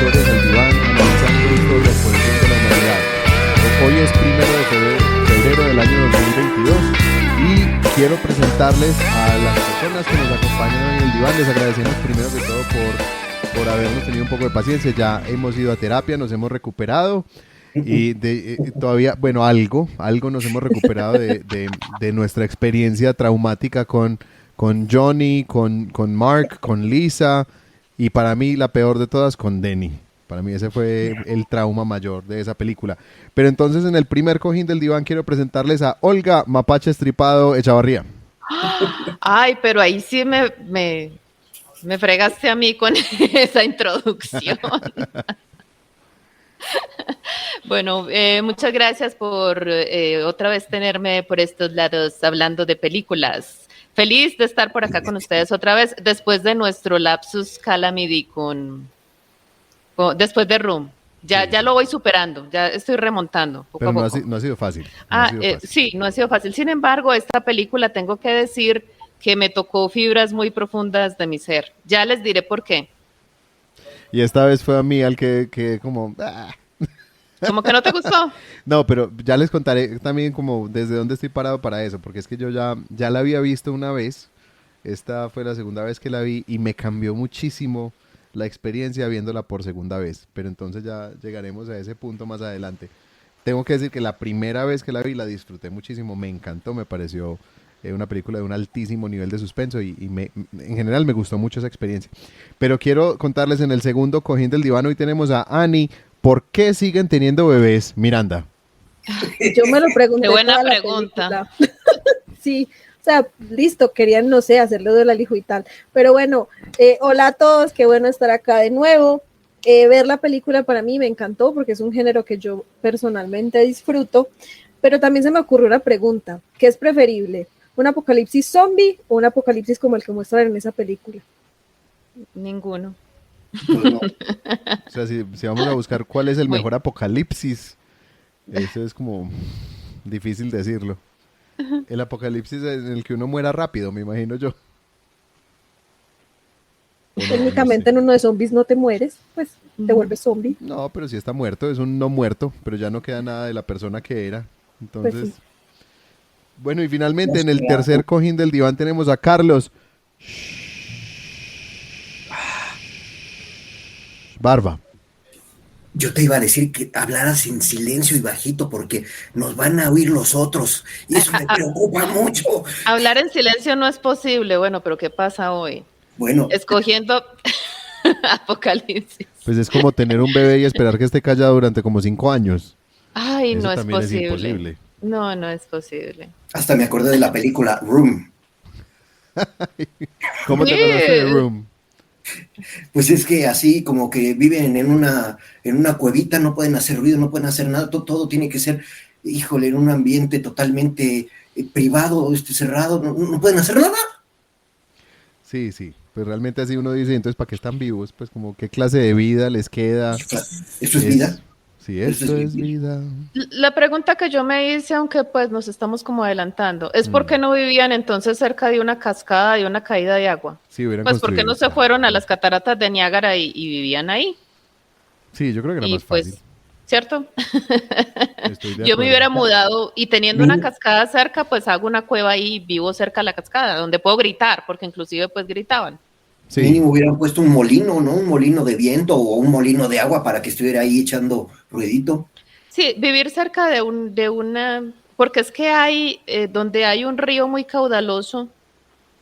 Historias al Diván, analizando historias por el bien de la humanidad. Hoy es 1 de febrero del año 2022 y quiero presentarles a las personas que nos acompañan hoy en el diván. Les agradecemos primero que todo por habernos tenido un poco de paciencia. Ya hemos ido a terapia, nos hemos recuperado y todavía, bueno, algo nos hemos recuperado de nuestra experiencia traumática con Johnny, con Mark, con Lisa y para mí la peor de todas con Denny. Para mí ese fue el trauma mayor de esa película. Pero entonces en el primer cojín del diván quiero presentarles a Olga Mapache Estripado Echavarría. Ay, pero ahí sí me fregaste a mí con esa introducción. Bueno, muchas gracias por otra vez tenerme por estos lados hablando de películas. Feliz de estar por acá con ustedes otra vez después de nuestro lapsus calamity después de Room. Ya lo voy superando, ya estoy remontando poco a poco. No ha sido fácil. Sí, no ha sido fácil. Sin embargo, esta película tengo que decir que me tocó fibras muy profundas de mi ser. Ya les diré por qué. Y esta vez fue a mí al que como... ¿Cómo que no te gustó? No, pero ya les contaré también como desde dónde estoy parado para eso, porque es que yo ya la había visto una vez, esta fue la segunda vez que la vi y me cambió muchísimo la experiencia viéndola por segunda vez, pero entonces ya llegaremos a ese punto más adelante. Tengo que decir que la primera vez que la vi la disfruté muchísimo, me encantó, me pareció una película de un altísimo nivel de suspenso y en general me gustó mucho esa experiencia. Pero quiero contarles en el segundo cojín del diván, hoy tenemos a Annie. ¿Por qué siguen teniendo bebés, Miranda? Yo me lo pregunté. Qué buena pregunta. Sí, o sea, listo, querían, no sé, hacerlo del alijo y tal. Pero bueno, hola a todos, qué bueno estar acá de nuevo. Ver la película para mí me encantó porque es un género que yo personalmente disfruto. Pero también se me ocurrió una pregunta. ¿Qué es preferible? ¿Un apocalipsis zombie o un apocalipsis como el que muestran en esa película? Ninguno. Bueno, o sea, si vamos a buscar cuál es el mejor apocalipsis, eso es como difícil decirlo. El apocalipsis en el que uno muera rápido, me imagino yo. Técnicamente en uno de zombies no te mueres, pues te vuelves zombie. No, pero si está muerto, es un no muerto, pero ya no queda nada de la persona que era. Entonces, pues sí. Bueno, y finalmente en el tercer cojín del diván tenemos a Carlos Barba. Yo te iba a decir que hablaras en silencio y bajito porque nos van a oír los otros y eso me preocupa mucho. Hablar en silencio no es posible. Bueno, pero ¿qué pasa hoy? Bueno. Escogiendo apocalipsis. Pues es como tener un bebé y esperar que esté callado durante como 5 años. Ay, eso no es también posible. Es imposible. No es posible. Hasta me acordé de la película Room. ¿Cómo te acordaste de Room? Pues es que así como que viven en una cuevita, no pueden hacer ruido, no pueden hacer nada, todo tiene que ser, híjole, en un ambiente totalmente privado, cerrado, no pueden hacer nada. Sí, pues realmente así uno dice, entonces ¿para qué están vivos? Pues como qué clase de vida les queda. ¿Eso es vida? Sí, eso es vida. La pregunta que yo me hice, aunque pues nos estamos como adelantando, es ¿por qué no vivían entonces cerca de una cascada, de una caída de agua? Sí, hubieran pues ¿por qué no se fueron a las cataratas de Niágara y vivían ahí? Sí, yo creo que era más fácil. Pues, ¿cierto? Yo me hubiera mudado y teniendo una cascada cerca, pues hago una cueva ahí y vivo cerca de la cascada, donde puedo gritar, porque inclusive pues gritaban. Sí. Mínimo hubieran puesto un molino, ¿no? Un molino de viento o un molino de agua para que estuviera ahí echando ruidito. Sí, vivir cerca de una... Porque es que hay, donde hay un río muy caudaloso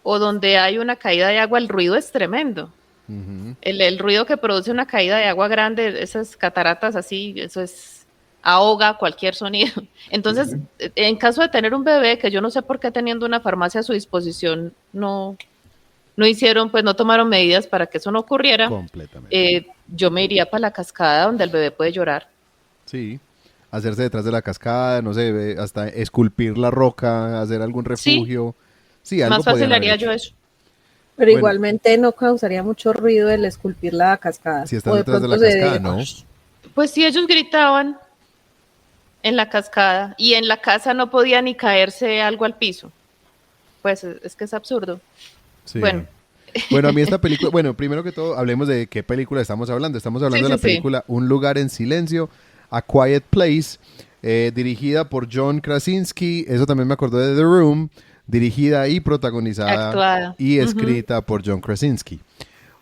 o donde hay una caída de agua, el ruido es tremendo. Uh-huh. El ruido que produce una caída de agua grande, esas cataratas así, eso es... ahoga cualquier sonido. Entonces, en caso de tener un bebé, que yo no sé por qué teniendo una farmacia a su disposición, no hicieron, pues no tomaron medidas para que eso no ocurriera. Completamente. Yo me iría para la cascada donde el bebé puede llorar. Sí, hacerse detrás de la cascada, no sé, hasta esculpir la roca, hacer algún refugio. Sí, algo más fácil haría yo eso. Pero igualmente no causaría mucho ruido el esculpir la cascada. Si están detrás de la cascada, ¿no? Pues si ellos gritaban en la cascada y en la casa no podía ni caerse algo al piso. Pues es que es absurdo. Sí. Bueno, Bueno, a mí esta película, bueno, primero que todo, hablemos de qué película estamos hablando. Estamos hablando de la película Un lugar en silencio, A Quiet Place, dirigida por John Krasinski. Eso también me acordó de The Room, dirigida y protagonizada Actuada. y escrita por John Krasinski.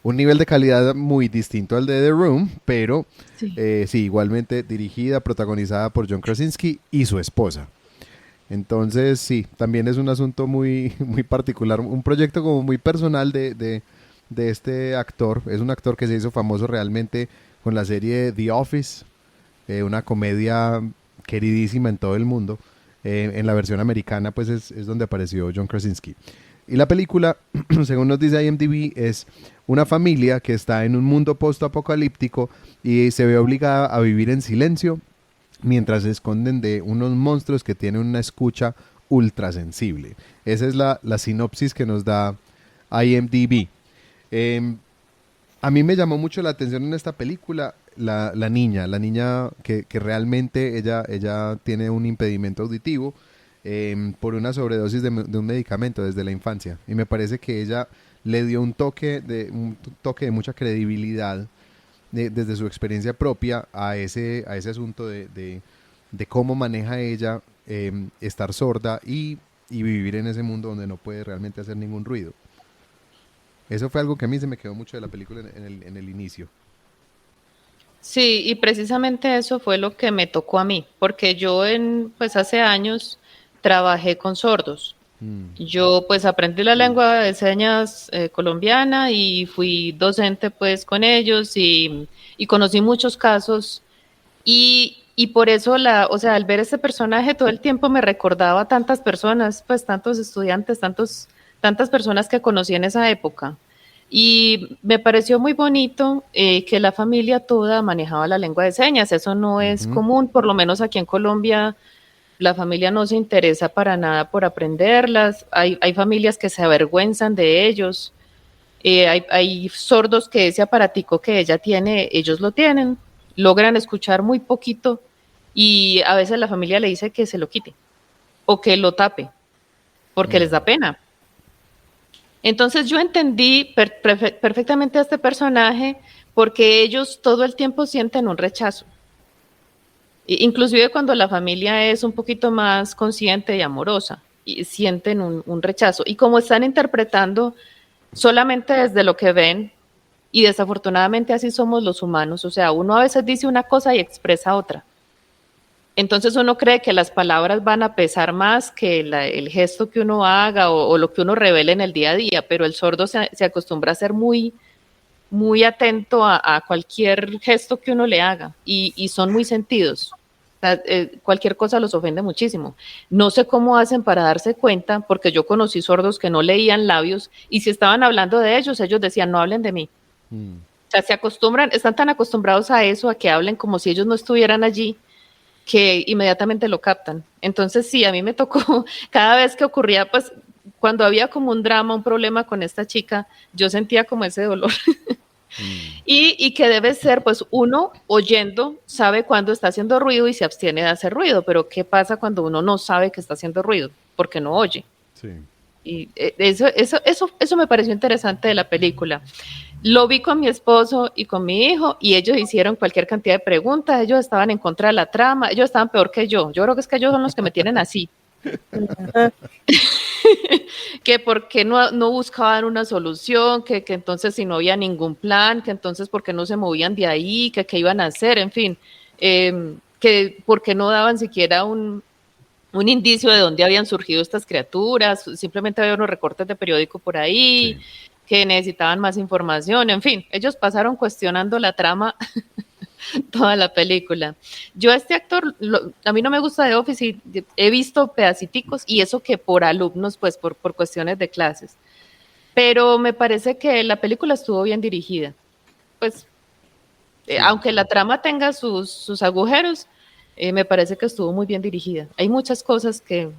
Un nivel de calidad muy distinto al de The Room, pero sí, igualmente dirigida, protagonizada por John Krasinski y su esposa. Entonces, sí, también es un asunto muy, muy particular, un proyecto como muy personal de este actor. Es un actor que se hizo famoso realmente con la serie The Office, una comedia queridísima en todo el mundo. En la versión americana, pues es donde apareció John Krasinski. Y la película, según nos dice IMDb, es una familia que está en un mundo post-apocalíptico y se ve obligada a vivir en silencio mientras se esconden de unos monstruos que tienen una escucha ultrasensible. Esa es la sinopsis que nos da IMDb. A mí me llamó mucho la atención en esta película la niña que realmente ella tiene un impedimento auditivo por una sobredosis de un medicamento desde la infancia. Y me parece que ella le dio un toque de mucha credibilidad desde su experiencia propia a ese asunto de cómo maneja ella estar sorda y vivir en ese mundo donde no puede realmente hacer ningún ruido. Eso fue algo que a mí se me quedó mucho de la película en el inicio. Sí, y precisamente eso fue lo que me tocó a mí, porque yo pues hace años trabajé con sordos. Yo pues aprendí la lengua de señas colombiana y fui docente pues con ellos y conocí muchos casos y por eso o sea, al ver ese personaje todo el tiempo me recordaba a tantas personas, pues tantos estudiantes, tantas personas que conocí en esa época. Y me pareció muy bonito que la familia toda manejaba la lengua de señas. Eso no es común, por lo menos aquí en Colombia. La familia no se interesa para nada por aprenderlas. Hay familias que se avergüenzan de ellos. Hay sordos que ese aparatico que ella tiene, ellos lo tienen. Logran escuchar muy poquito y a veces la familia le dice que se lo quite o que lo tape porque les da pena. Entonces yo entendí perfectamente a este personaje porque ellos todo el tiempo sienten un rechazo. Inclusive cuando la familia es un poquito más consciente y amorosa, y sienten un rechazo. Y como están interpretando solamente desde lo que ven, y desafortunadamente así somos los humanos, o sea, uno a veces dice una cosa y expresa otra. Entonces uno cree que las palabras van a pesar más que el gesto que uno haga o lo que uno revele en el día a día, pero el sordo se acostumbra a ser muy, muy atento a cualquier gesto que uno le haga y son muy sentidos. O sea, cualquier cosa los ofende muchísimo. No sé cómo hacen para darse cuenta, porque yo conocí sordos que no leían labios y si estaban hablando de ellos decían, no hablen de mí. O sea, se acostumbran, están tan acostumbrados a eso, a que hablen como si ellos no estuvieran allí, que inmediatamente lo captan. Entonces sí, a mí me tocó, cada vez que ocurría, pues cuando había como un drama, un problema con esta chica, yo sentía como ese dolor. Y que debe ser, pues uno oyendo sabe cuándo está haciendo ruido y se abstiene de hacer ruido, pero ¿qué pasa cuando uno no sabe que está haciendo ruido? Porque no oye. Sí. Y eso me pareció interesante de la película. Lo vi con mi esposo y con mi hijo y ellos hicieron cualquier cantidad de preguntas, ellos estaban en contra de la trama, ellos estaban peor que yo creo que es que ellos son los que me tienen así. Que por qué no buscaban una solución, que entonces si no había ningún plan, que entonces por qué no se movían de ahí, que qué iban a hacer, en fin, que por qué no daban siquiera un indicio de dónde habían surgido estas criaturas, simplemente había unos recortes de periódico por ahí, sí, que necesitaban más información, en fin, ellos pasaron cuestionando la trama toda la película. Yo a este actor, a mí no me gusta The Office y he visto pedaciticos y eso que por alumnos, pues por cuestiones de clases, pero me parece que la película estuvo bien dirigida, pues sí, aunque la trama tenga sus agujeros, me parece que estuvo muy bien dirigida. Hay muchas cosas que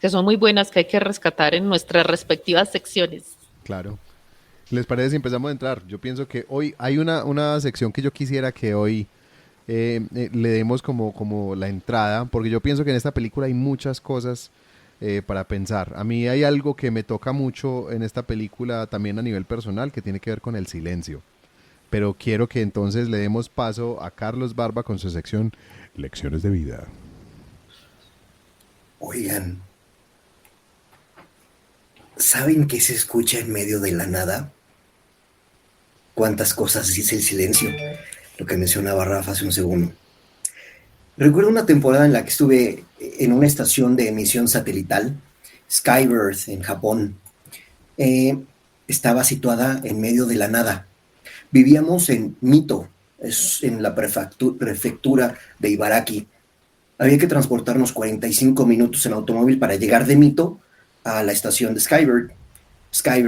son muy buenas que hay que rescatar en nuestras respectivas secciones. Claro. ¿Les parece si empezamos a entrar? Yo pienso que hoy hay una sección que yo quisiera que hoy le demos como la entrada, porque yo pienso que en esta película hay muchas cosas para pensar. A mí hay algo que me toca mucho en esta película también a nivel personal que tiene que ver con el silencio. Pero quiero que entonces le demos paso a Carlos Barba con su sección Lecciones de Vida. Oigan, ¿saben qué se escucha en medio de la nada? ¿Cuántas cosas dice el silencio? Lo que mencionaba Rafa hace un segundo. Recuerdo una temporada en la que estuve en una estación de emisión satelital, Skybird, en Japón. Estaba situada en medio de la nada. Vivíamos en Mito, es en la prefectura de Ibaraki. Había que transportarnos 45 minutos en automóvil para llegar de Mito a la estación de Skybird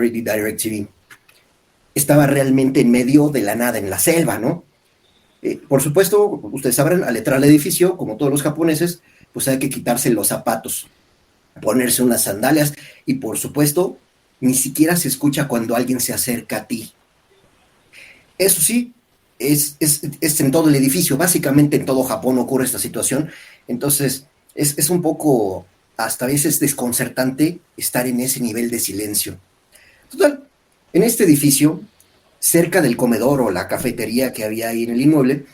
y DirecTV. Estaba realmente en medio de la nada, en la selva, ¿no? Por supuesto, ustedes sabrán, al entrar al edificio, como todos los japoneses, pues hay que quitarse los zapatos, ponerse unas sandalias y, por supuesto, ni siquiera se escucha cuando alguien se acerca a ti. Eso sí, es en todo el edificio, básicamente en todo Japón ocurre esta situación, entonces es un poco, hasta a veces desconcertante estar en ese nivel de silencio. Total, en este edificio, cerca del comedor o la cafetería que había ahí en el inmueble,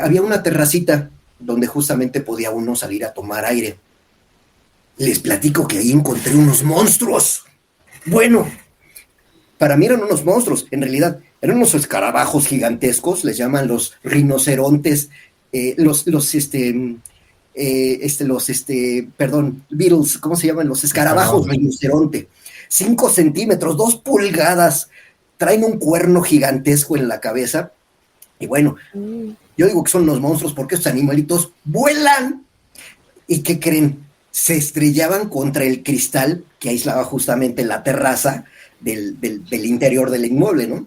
había una terracita donde justamente podía uno salir a tomar aire. Les platico que ahí encontré unos monstruos. Bueno, para mí eran unos monstruos, en realidad eran unos escarabajos gigantescos, les llaman los rinocerontes, Beatles, ¿cómo se llaman? Los escarabajos rinoceronte. 5 centímetros, 2 pulgadas, traen un cuerno gigantesco en la cabeza, y bueno, yo digo que son los monstruos porque estos animalitos vuelan, ¿y qué creen? Se estrellaban contra el cristal que aislaba justamente la terraza del interior del inmueble, ¿no?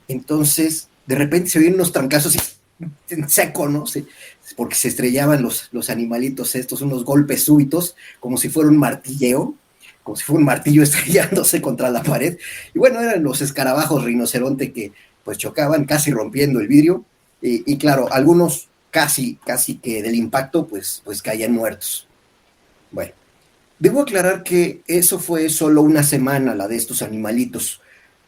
Entonces, de repente se oían unos trancazos en seco, ¿no? Porque se estrellaban los animalitos estos, unos golpes súbitos, como si fuera un martillo estrellándose contra la pared. Y bueno, eran los escarabajos rinoceronte que pues chocaban casi rompiendo el vidrio. Y claro, algunos casi que del impacto pues caían muertos. Bueno, debo aclarar que eso fue solo una semana, la de estos animalitos.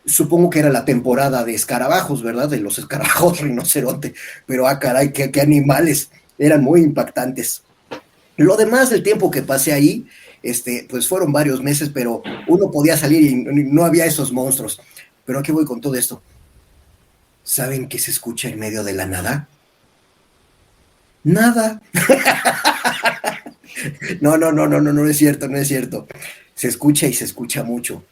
Supongo que era la temporada de escarabajos, ¿verdad? De los escarabajos rinoceronte. Pero caray, qué animales, eran muy impactantes. Lo demás del tiempo que pasé ahí, pues fueron varios meses, pero uno podía salir y no había esos monstruos. Pero aquí voy con todo esto. ¿Saben qué se escucha en medio de la nada? Nada. No es cierto. Se escucha y se escucha mucho.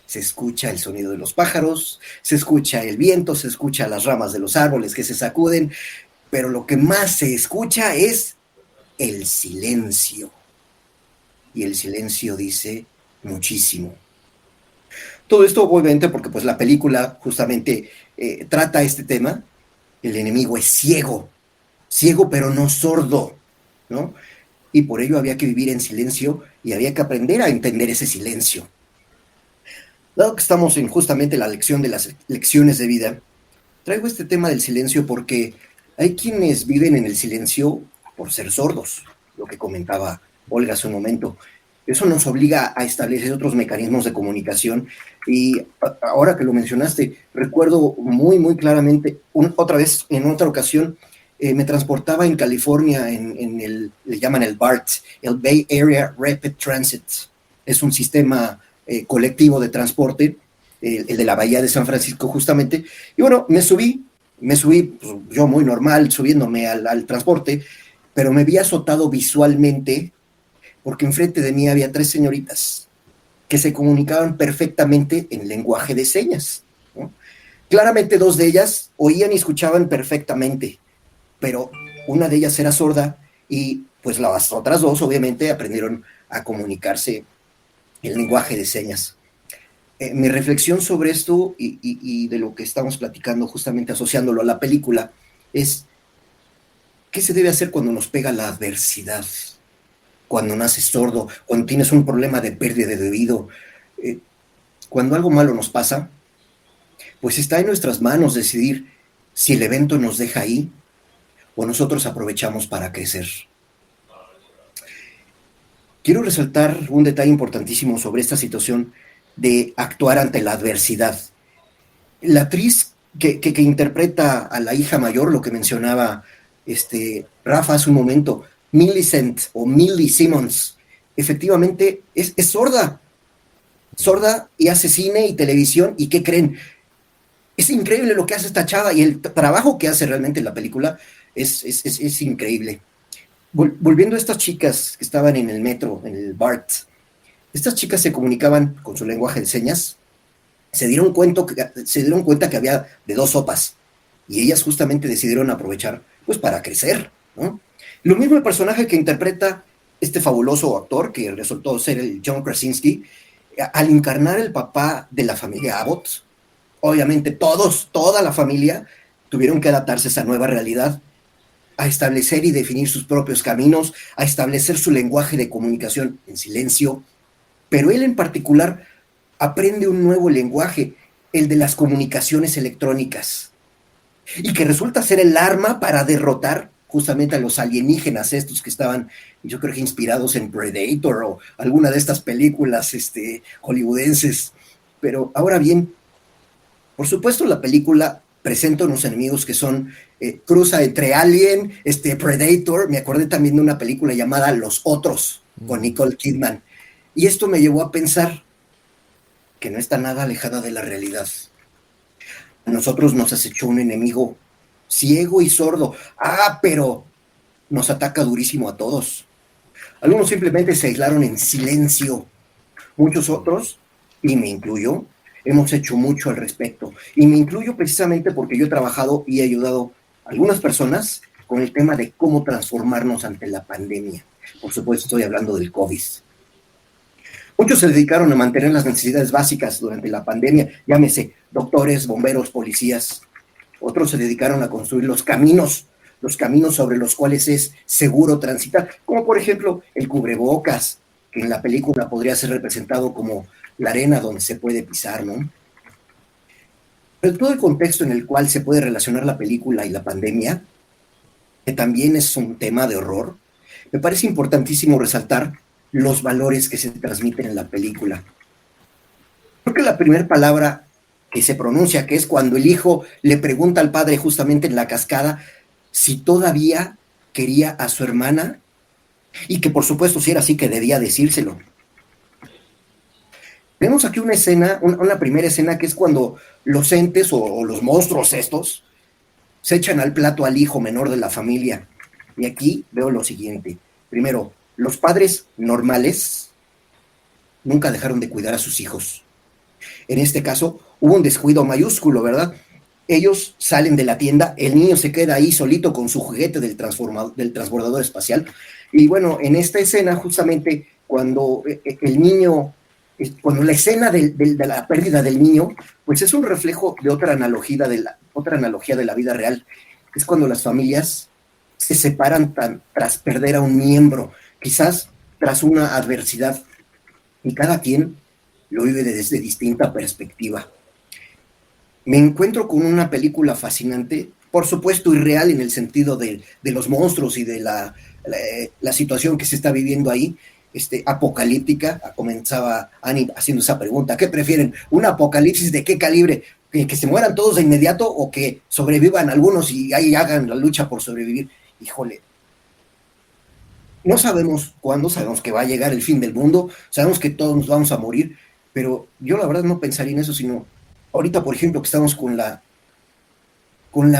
Se escucha el sonido de los pájaros, se escucha el viento, se escucha las ramas de los árboles que se sacuden, pero lo que más se escucha es el silencio. Y el silencio dice muchísimo. Todo esto obviamente porque pues la película justamente trata este tema. El enemigo es ciego pero no sordo, ¿no? Y por ello había que vivir en silencio y había que aprender a entender ese silencio. Dado que estamos en justamente la lección de las lecciones de vida, traigo este tema del silencio porque hay quienes viven en el silencio por ser sordos, lo que comentaba Olga hace un momento. Eso nos obliga a establecer otros mecanismos de comunicación y ahora que lo mencionaste, recuerdo muy claramente, otra vez, en otra ocasión, me transportaba en California, le llaman el BART, el Bay Area Rapid Transit. Es un sistema colectivo de transporte, el de la Bahía de San Francisco justamente, y bueno, me subí pues, yo muy normal, subiéndome al transporte, pero me vi azotado visualmente, porque enfrente de mí había 3 señoritas que se comunicaban perfectamente en lenguaje de señas, ¿no? Claramente 2 de ellas oían y escuchaban perfectamente, pero una de ellas era sorda, y pues las otras 2 obviamente aprendieron a comunicarse el lenguaje de señas. Mi reflexión sobre esto y de lo que estamos platicando, justamente asociándolo a la película, es ¿qué se debe hacer cuando nos pega la adversidad? Cuando naces sordo, cuando tienes un problema de pérdida de oído, cuando algo malo nos pasa, pues está en nuestras manos decidir si el evento nos deja ahí o nosotros aprovechamos para crecer. quiero resaltar un detalle importantísimo sobre esta situación de actuar ante la adversidad. La actriz que interpreta a la hija mayor, lo que mencionaba Rafa hace un momento, Millicent o Millie Simmons, efectivamente es sorda y hace cine y televisión, ¿y qué creen? Es increíble lo que hace esta chava y el trabajo que hace realmente en la película es increíble. Volviendo a estas chicas que estaban en el metro, en el BART, estas chicas se comunicaban con su lenguaje de señas, se dieron cuenta que había de dos sopas y ellas justamente decidieron aprovechar pues para crecer, ¿no? Lo mismo el personaje que interpreta este fabuloso actor que resultó ser el John Krasinski, al encarnar el papá de la familia Abbott, obviamente toda la familia tuvieron que adaptarse a esa nueva realidad, a establecer y definir sus propios caminos, a establecer su lenguaje de comunicación en silencio, pero él en particular aprende un nuevo lenguaje, el de las comunicaciones electrónicas, y que resulta ser el arma para derrotar justamente a los alienígenas estos que estaban, yo creo que inspirados en Predator o alguna de estas películas hollywoodenses. Pero ahora bien, por supuesto la película presenta unos enemigos que son, cruza entre Alien, Predator. Me acordé también de una película llamada Los Otros, con Nicole Kidman, y esto me llevó a pensar que no está nada alejada de la realidad. A nosotros nos acechó un enemigo ciego y sordo, pero nos ataca durísimo a todos. Algunos simplemente se aislaron en silencio, muchos otros, y me incluyo, hemos hecho mucho al respecto, y me incluyo precisamente porque yo he trabajado y he ayudado a algunas personas con el tema de cómo transformarnos ante la pandemia. Por supuesto estoy hablando del COVID. Muchos se dedicaron a mantener las necesidades básicas durante la pandemia, llámese doctores, bomberos, policías. Otros se dedicaron a construir los caminos sobre los cuales es seguro transitar, como por ejemplo el cubrebocas, que en la película podría ser representado como la arena donde se puede pisar, ¿no? Pero todo el contexto en el cual se puede relacionar la película y la pandemia, que también es un tema de horror, me parece importantísimo resaltar los valores que se transmiten en la película. Creo que la primera palabra que se pronuncia, que es cuando el hijo le pregunta al padre justamente en la cascada si todavía quería a su hermana, y que por supuesto si era así que debía decírselo. Vemos aquí una escena, una primera escena, que es cuando los entes o los monstruos estos se echan al plato al hijo menor de la familia. Y aquí veo lo siguiente. Primero, los padres normales nunca dejaron de cuidar a sus hijos. En este caso, hubo un descuido mayúsculo, ¿verdad? Ellos salen de la tienda, el niño se queda ahí solito con su juguete del transbordador espacial. Y bueno, en esta escena, justamente, cuando el niño, cuando la escena de la pérdida del niño, pues es un reflejo de otra analogía de la vida real. Es cuando las familias se separan tras perder a un miembro, quizás tras una adversidad, y cada quien lo vive desde distinta perspectiva. Me encuentro con una película fascinante, por supuesto irreal en el sentido de los monstruos y de la situación que se está viviendo ahí, apocalíptica. Comenzaba Annie haciendo esa pregunta: ¿qué prefieren? ¿Un apocalipsis de qué calibre? ¿Que se mueran todos de inmediato o que sobrevivan algunos y ahí hagan la lucha por sobrevivir? Híjole, no sabemos cuándo, sabemos que va a llegar el fin del mundo, sabemos que todos nos vamos a morir, pero yo la verdad no pensaría en eso, sino ahorita, por ejemplo, que estamos con la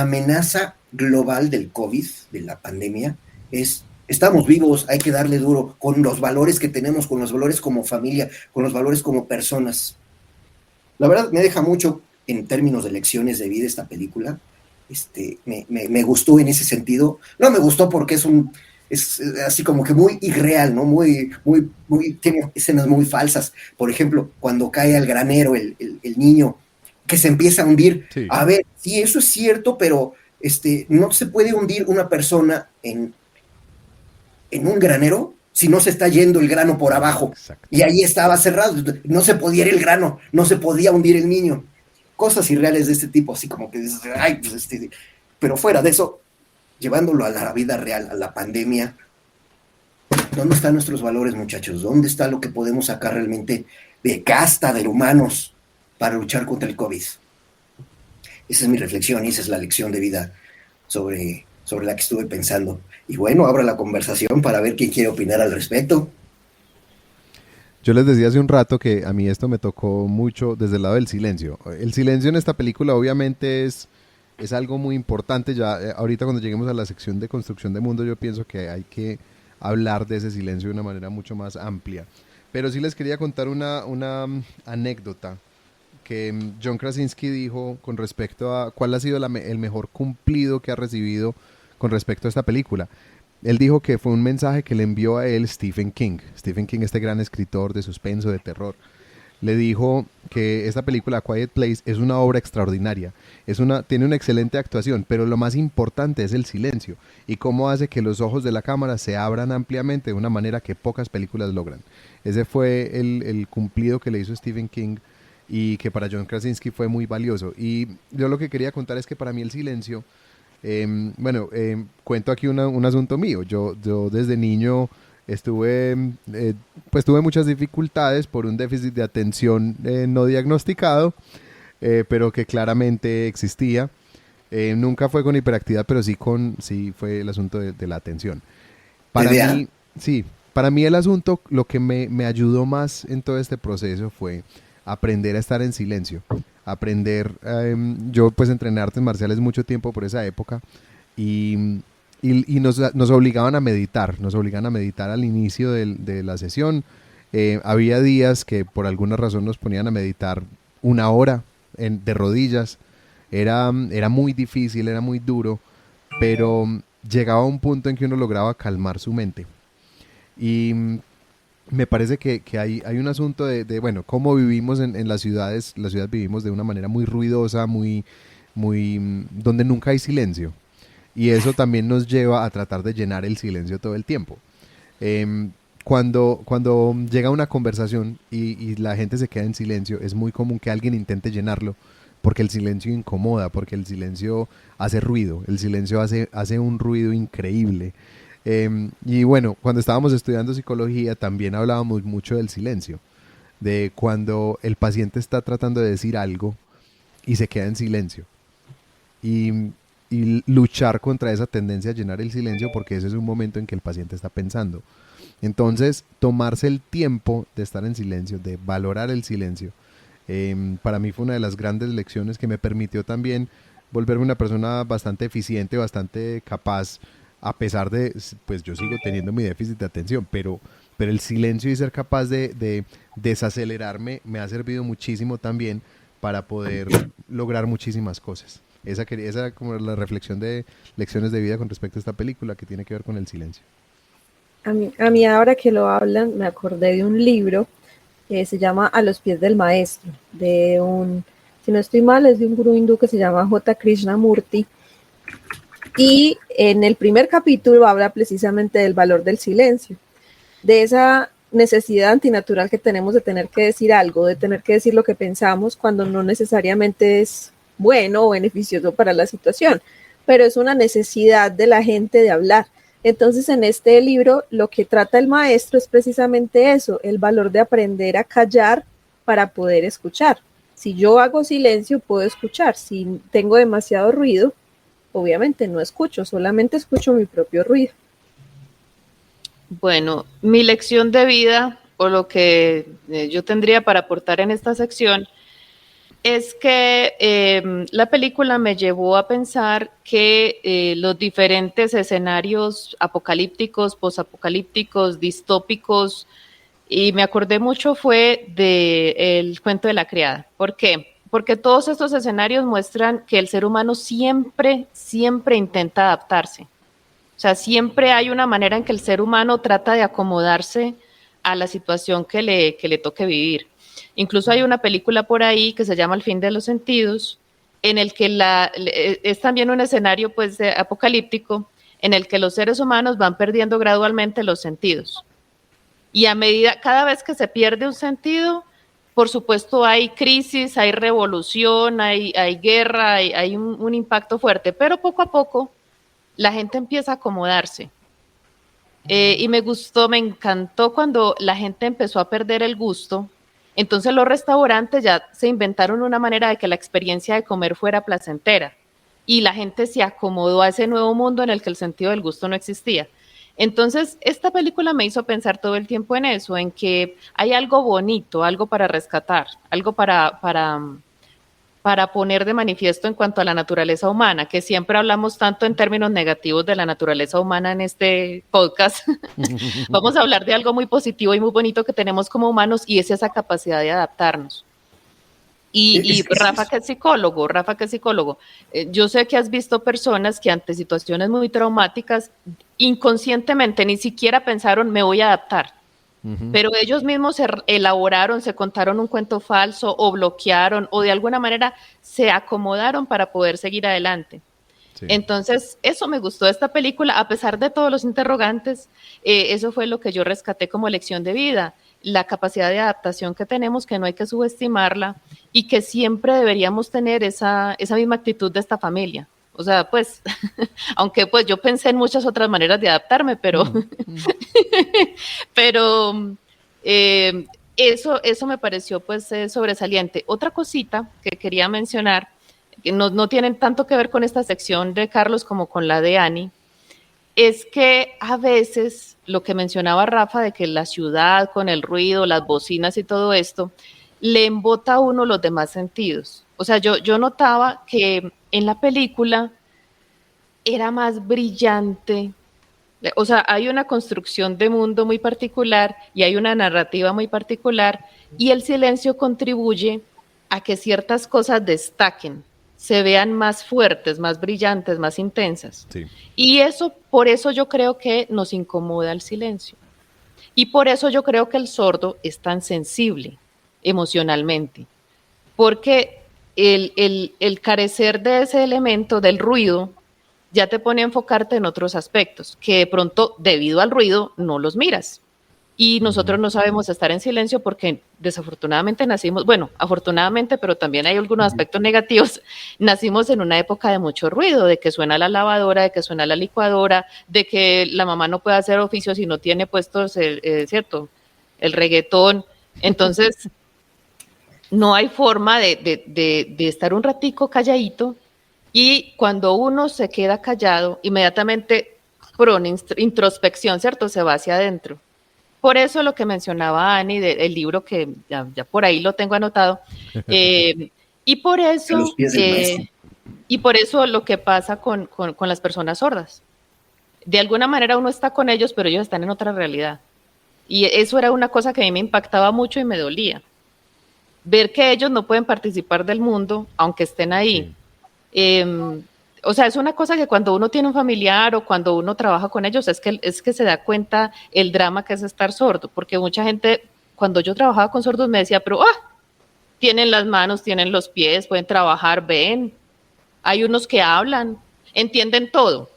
amenaza global del COVID, de la pandemia, estamos vivos, hay que darle duro con los valores que tenemos, con los valores como familia, con los valores como personas. La verdad me deja mucho en términos de lecciones de vida esta película. Me gustó en ese sentido. No me gustó porque es así como que muy irreal, ¿no? Tiene escenas muy falsas. Por ejemplo, cuando cae al granero el niño que se empieza a hundir. Sí. A ver, sí, eso es cierto, pero no se puede hundir una persona en un granero si no se está yendo el grano por abajo. Exacto. Y ahí estaba cerrado, no se podía ir el grano, no se podía hundir el niño. Cosas irreales de este tipo, así como que dices, ay, pues pero fuera de eso, llevándolo a la vida real, a la pandemia, ¿Dónde están nuestros valores, muchachos? ¿Dónde está lo que podemos sacar realmente de casta de humanos para luchar contra el COVID? Esa es mi reflexión y esa es la lección de vida sobre la que estuve pensando. Y bueno, abro la conversación para ver quién quiere opinar al respecto. Yo les decía hace un rato que a mí esto me tocó mucho desde el lado del silencio. El silencio en esta película obviamente es algo muy importante. Ya ahorita cuando lleguemos a la sección de construcción de mundo, yo pienso que hay que hablar de ese silencio de una manera mucho más amplia. Pero sí les quería contar una anécdota que John Krasinski dijo con respecto a cuál ha sido el mejor cumplido que ha recibido con respecto a esta película. Él dijo que fue un mensaje que le envió a él Stephen King. Stephen King, este gran escritor de suspenso, de terror. Le dijo que esta película, A Quiet Place, es una obra extraordinaria. Tiene una excelente actuación, pero lo más importante es el silencio y cómo hace que los ojos de la cámara se abran ampliamente de una manera que pocas películas logran. Ese fue el cumplido que le hizo Stephen King y que para John Krasinski fue muy valioso. Y yo lo que quería contar es que para mí el silencio... cuento aquí un asunto mío. Yo desde niño pues tuve muchas dificultades por un déficit de atención no diagnosticado, pero que claramente existía. Nunca fue con hiperactividad, pero sí fue el asunto de la atención. Para mí, sí, para mí el asunto, lo que me ayudó más en todo este proceso fue aprender a estar en silencio. Yo pues entrené artes marciales mucho tiempo por esa época y nos obligaban a meditar, al inicio de la sesión. Había días que por alguna razón nos ponían a meditar 1 hora de rodillas. Era muy difícil, era muy duro, pero llegaba un punto en que uno lograba calmar su mente. Y me parece que hay un asunto de cómo vivimos en las ciudades. Las ciudades vivimos de una manera muy ruidosa, muy donde nunca hay silencio. Y eso también nos lleva a tratar de llenar el silencio todo el tiempo. Cuando llega una conversación y la gente se queda en silencio, es muy común que alguien intente llenarlo, porque el silencio incomoda, porque el silencio hace ruido, el silencio hace un ruido increíble. Y bueno, cuando estábamos estudiando psicología también hablábamos mucho del silencio, de cuando el paciente está tratando de decir algo y se queda en silencio. Y luchar contra esa tendencia a llenar el silencio, porque ese es un momento en que el paciente está pensando. Entonces, tomarse el tiempo de estar en silencio, de valorar el silencio, para mí fue una de las grandes lecciones que me permitió también volverme una persona bastante eficiente, bastante capaz, a pesar de, pues yo sigo teniendo mi déficit de atención, pero el silencio y ser capaz de desacelerarme me ha servido muchísimo también para poder lograr muchísimas cosas. Esa como la reflexión de lecciones de vida con respecto a esta película, que tiene que ver con el silencio. A mí ahora que lo hablan, me acordé de un libro que se llama A los pies del maestro, si no estoy mal, es de un gurú hindú que se llama J. Krishnamurti. Y en el primer capítulo habla precisamente del valor del silencio, de esa necesidad antinatural que tenemos de tener que decir algo, de tener que decir lo que pensamos cuando no necesariamente es bueno o beneficioso para la situación, pero es una necesidad de la gente de hablar. Entonces, en este libro lo que trata el maestro es precisamente eso, el valor de aprender a callar para poder escuchar. Si yo hago silencio, puedo escuchar. Si tengo demasiado ruido, obviamente no escucho, solamente escucho mi propio ruido. Bueno, mi lección de vida, o lo que yo tendría para aportar en esta sección, es que la película me llevó a pensar que los diferentes escenarios apocalípticos, posapocalípticos, distópicos, y me acordé mucho fue del cuento de la criada. ¿Por qué? Porque todos estos escenarios muestran que el ser humano siempre intenta adaptarse. O sea, siempre hay una manera en que el ser humano trata de acomodarse a la situación que le toque vivir. Incluso hay una película por ahí que se llama El fin de los sentidos, en el que es también un escenario pues apocalíptico, en el que los seres humanos van perdiendo gradualmente los sentidos. Y cada vez que se pierde un sentido, por supuesto hay crisis, hay revolución, hay guerra, hay un impacto fuerte, pero poco a poco la gente empieza a acomodarse. Y me gustó, me encantó cuando la gente empezó a perder el gusto. Entonces los restaurantes ya se inventaron una manera de que la experiencia de comer fuera placentera y la gente se acomodó a ese nuevo mundo en el que el sentido del gusto no existía. Entonces, esta película me hizo pensar todo el tiempo en eso, en que hay algo bonito, algo para rescatar, algo para poner de manifiesto en cuanto a la naturaleza humana, que siempre hablamos tanto en términos negativos de la naturaleza humana en este podcast. Vamos a hablar de algo muy positivo y muy bonito que tenemos como humanos y es esa capacidad de adaptarnos. Y Rafa, que es psicólogo, yo sé que has visto personas que ante situaciones muy traumáticas, inconscientemente ni siquiera pensaron, me voy a adaptar. Pero ellos mismos se elaboraron, se contaron un cuento falso o bloquearon o de alguna manera se acomodaron para poder seguir adelante. Sí. Entonces, eso me gustó de esta película, a pesar de todos los interrogantes, eso fue lo que yo rescaté como lección de vida, la capacidad de adaptación que tenemos, que no hay que subestimarla y que siempre deberíamos tener esa misma actitud de esta familia. O sea, pues, aunque pues yo pensé en muchas otras maneras de adaptarme, pero, pero eso me pareció pues sobresaliente. Otra cosita que quería mencionar, que no tienen tanto que ver con esta sección de Carlos como con la de Ani, es que a veces lo que mencionaba Rafa de que la ciudad con el ruido, las bocinas y todo esto, le embota a uno los demás sentidos. O sea, yo notaba que en la película era más brillante, o sea, hay una construcción de mundo muy particular y hay una narrativa muy particular y el silencio contribuye a que ciertas cosas destaquen, se vean más fuertes, más brillantes, más intensas. Sí. Y por eso yo creo que nos incomoda el silencio. Y por eso yo creo que el sordo es tan sensible emocionalmente, porque el carecer de ese elemento del ruido ya te pone a enfocarte en otros aspectos que de pronto debido al ruido no los miras y nosotros no sabemos estar en silencio porque desafortunadamente nacimos, bueno, afortunadamente, pero también hay algunos aspectos negativos, nacimos en una época de mucho ruido, de que suena la lavadora, de que suena la licuadora, de que la mamá no puede hacer oficio si no tiene puestos, ¿cierto?, el reggaetón. Entonces no hay forma de estar un ratico calladito y cuando uno se queda callado, inmediatamente por una introspección, ¿cierto?, se va hacia adentro. Por eso lo que mencionaba Ani del libro que ya por ahí lo tengo anotado, y por eso lo que pasa con las personas sordas. De alguna manera uno está con ellos, pero ellos están en otra realidad. Y eso era una cosa que a mí me impactaba mucho y me dolía. Ver que ellos no pueden participar del mundo, aunque estén ahí. Sí. O sea, es una cosa que cuando uno tiene un familiar o cuando uno trabaja con ellos, es que se da cuenta el drama que es estar sordo, porque mucha gente, cuando yo trabajaba con sordos me decía, pero tienen las manos, tienen los pies, pueden trabajar, ven, hay unos que hablan, entienden todo.